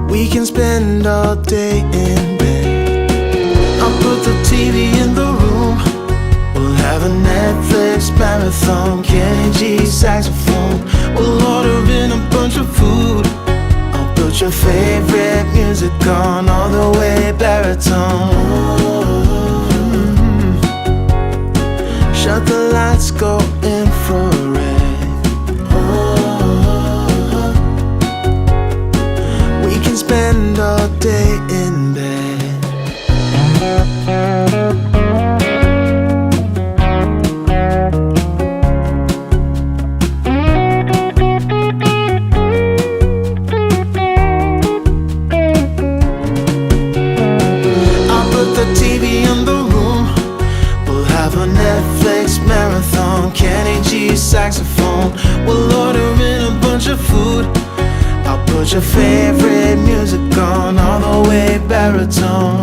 We can spend all day in bed. I'll put the TV in the room. We'll have a Netflix marathon. Kenny G saxophone. We'll order in a bunch of food. I'll put your favorite music on, all the way baritone. Shut the lights, go infrared. We can spend all day in bed. I'll put the TV in the room. We'll have a Netflix marathon. Kenny G saxophone. We'll order in a bunch of food. I'll put your favorite music on, all the way baritone.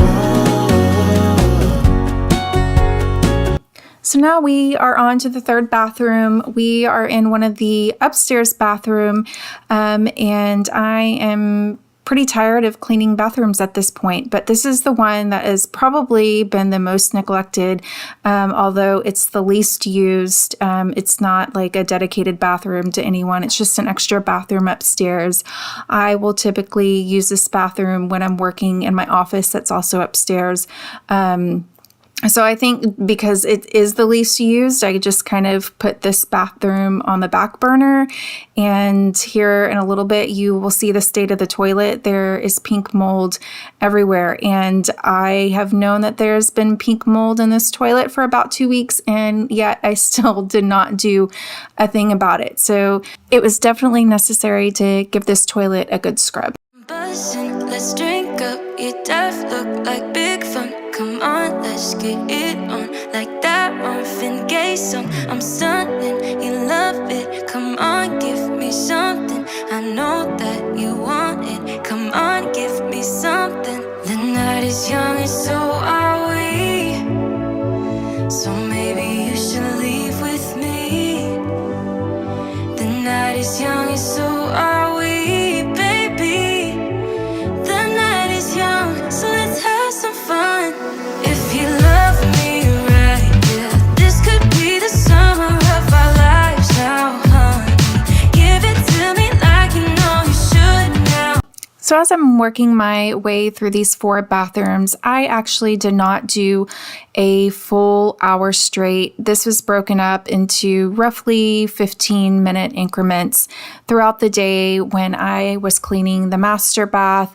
So now we are on to the third bathroom. We are in one of the upstairs bathroom, and I am pretty tired of cleaning bathrooms at this point, but this is the one that has probably been the most neglected, although it's the least used. It's not like a dedicated bathroom to anyone. It's just an extra bathroom upstairs. I will typically use this bathroom when I'm working in my office that's also upstairs. So I think because it is the least used, I just kind of put this bathroom on the back burner. And here in a little bit, you will see the state of the toilet. There is pink mold everywhere. And I have known that there's been pink mold in this toilet for about 2 weeks, and yet I still did not do a thing about it. So it was definitely necessary to give this toilet a good scrub. Buzzing, let's drink up. Your death look like big fun. Come on, let's get it on. Like that Marvin Gaye song. I'm stunning, you love it. Come on, give me something. I know that you want it. Come on, give me something. The night is young and so are we. So maybe you should leave with me. The night is young and so are we, baby. The night is young, so let's have some fun. If you love me right, yeah, this could be the summer of our lives now, honey. Give it to me like you know you should now. So as I'm working my way through these 4 bathrooms, I actually did not do a full hour straight. This was broken up into roughly 15-minute increments throughout the day when I was cleaning the master bath.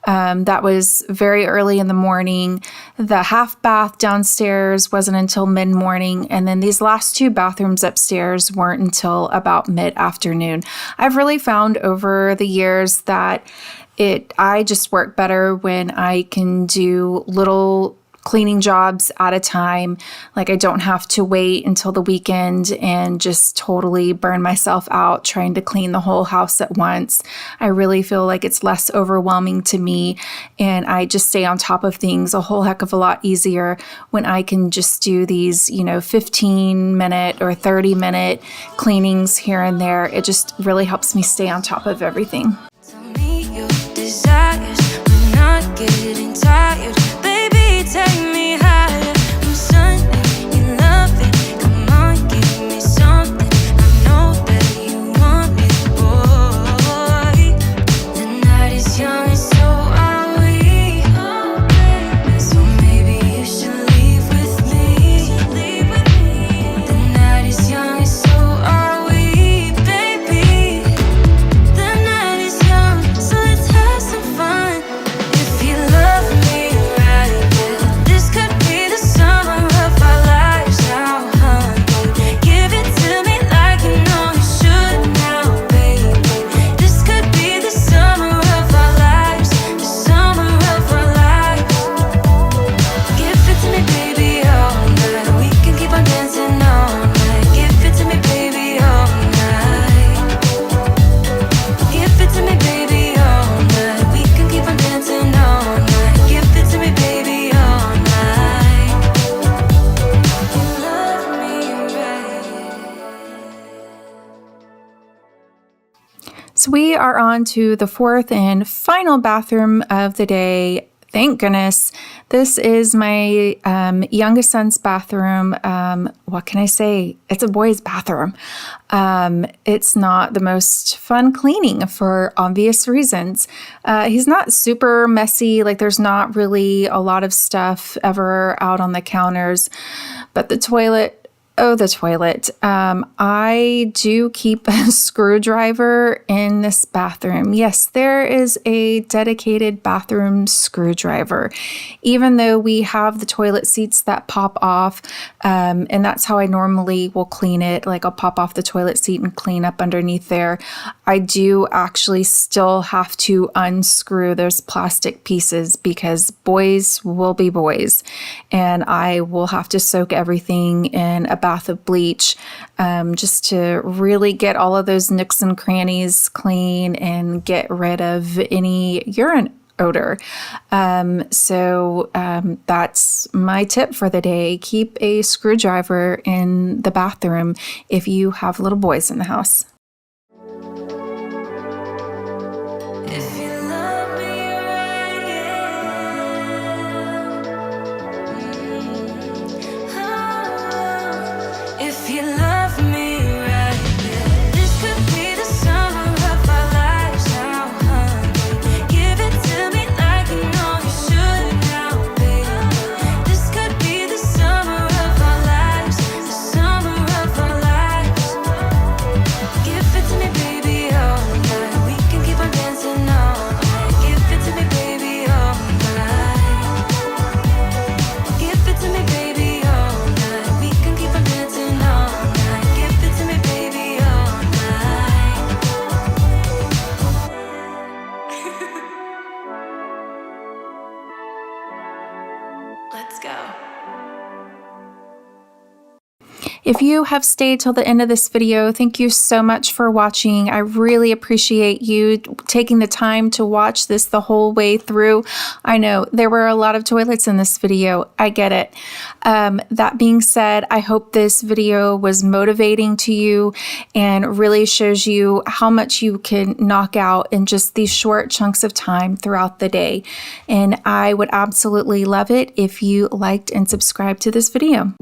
That was very early in the morning. The half bath downstairs wasn't until mid-morning, and then these last 2 bathrooms upstairs weren't until about mid-afternoon. I've really found over the years that I just work better when I can do little cleaning jobs at a time. Like I don't have to wait until the weekend and just totally burn myself out trying to clean the whole house at once. I really feel like it's less overwhelming to me, and I just stay on top of things a whole heck of a lot easier when I can just do these, 15-minute or 30-minute cleanings here and there. It just really helps me stay on top of everything. Tell me your desires. We're not getting tired. Baby, take me higher. I'm stunning, you love it. Come on, give me something. I know that you want it, boy. The night is young and so are we. So maybe you should leave with me. The night is young and so are we, baby. The night is young, so let's have some fun. If you love me right, yeah, this could So we are on to the fourth and final bathroom of the day. Thank goodness. This is my youngest son's bathroom. What can I say? It's a boy's bathroom. It's not the most fun cleaning for obvious reasons. He's not super messy. Like there's not really a lot of stuff ever out on the counters, but the toilet. Oh, the toilet. I do keep a screwdriver in this bathroom. Yes, there is a dedicated bathroom screwdriver, even though we have the toilet seats that pop off. And that's how I normally will clean it. Like I'll pop off the toilet seat and clean up underneath there. I do actually still have to unscrew those plastic pieces because boys will be boys. And I will have to soak everything in a bath of bleach just to really get all of those nooks and crannies clean and get rid of any urine odor. So that's my tip for the day. Keep a screwdriver in the bathroom if you have little boys in the house. If you love me right, yeah. If you love me right, yeah. This could be the summer of our lives now, honey. Give it to me like you know you should now, baby. This could be the summer of our lives, the summer of our lives. Give it to me, baby, all night. We can keep on dancing all night. Give it to me, baby, all night. Give it to me, baby, all night. We can keep on dancing all night. Give it to me, baby, all night. Let's go. If you have stayed till the end of this video, thank you so much for watching. I really appreciate you taking the time to watch this the whole way through. I know there were a lot of toilets in this video. I get it. That being said, I hope this video was motivating to you and really shows you how much you can knock out in just these short chunks of time throughout the day. And I would absolutely love it if you liked and subscribed to this video.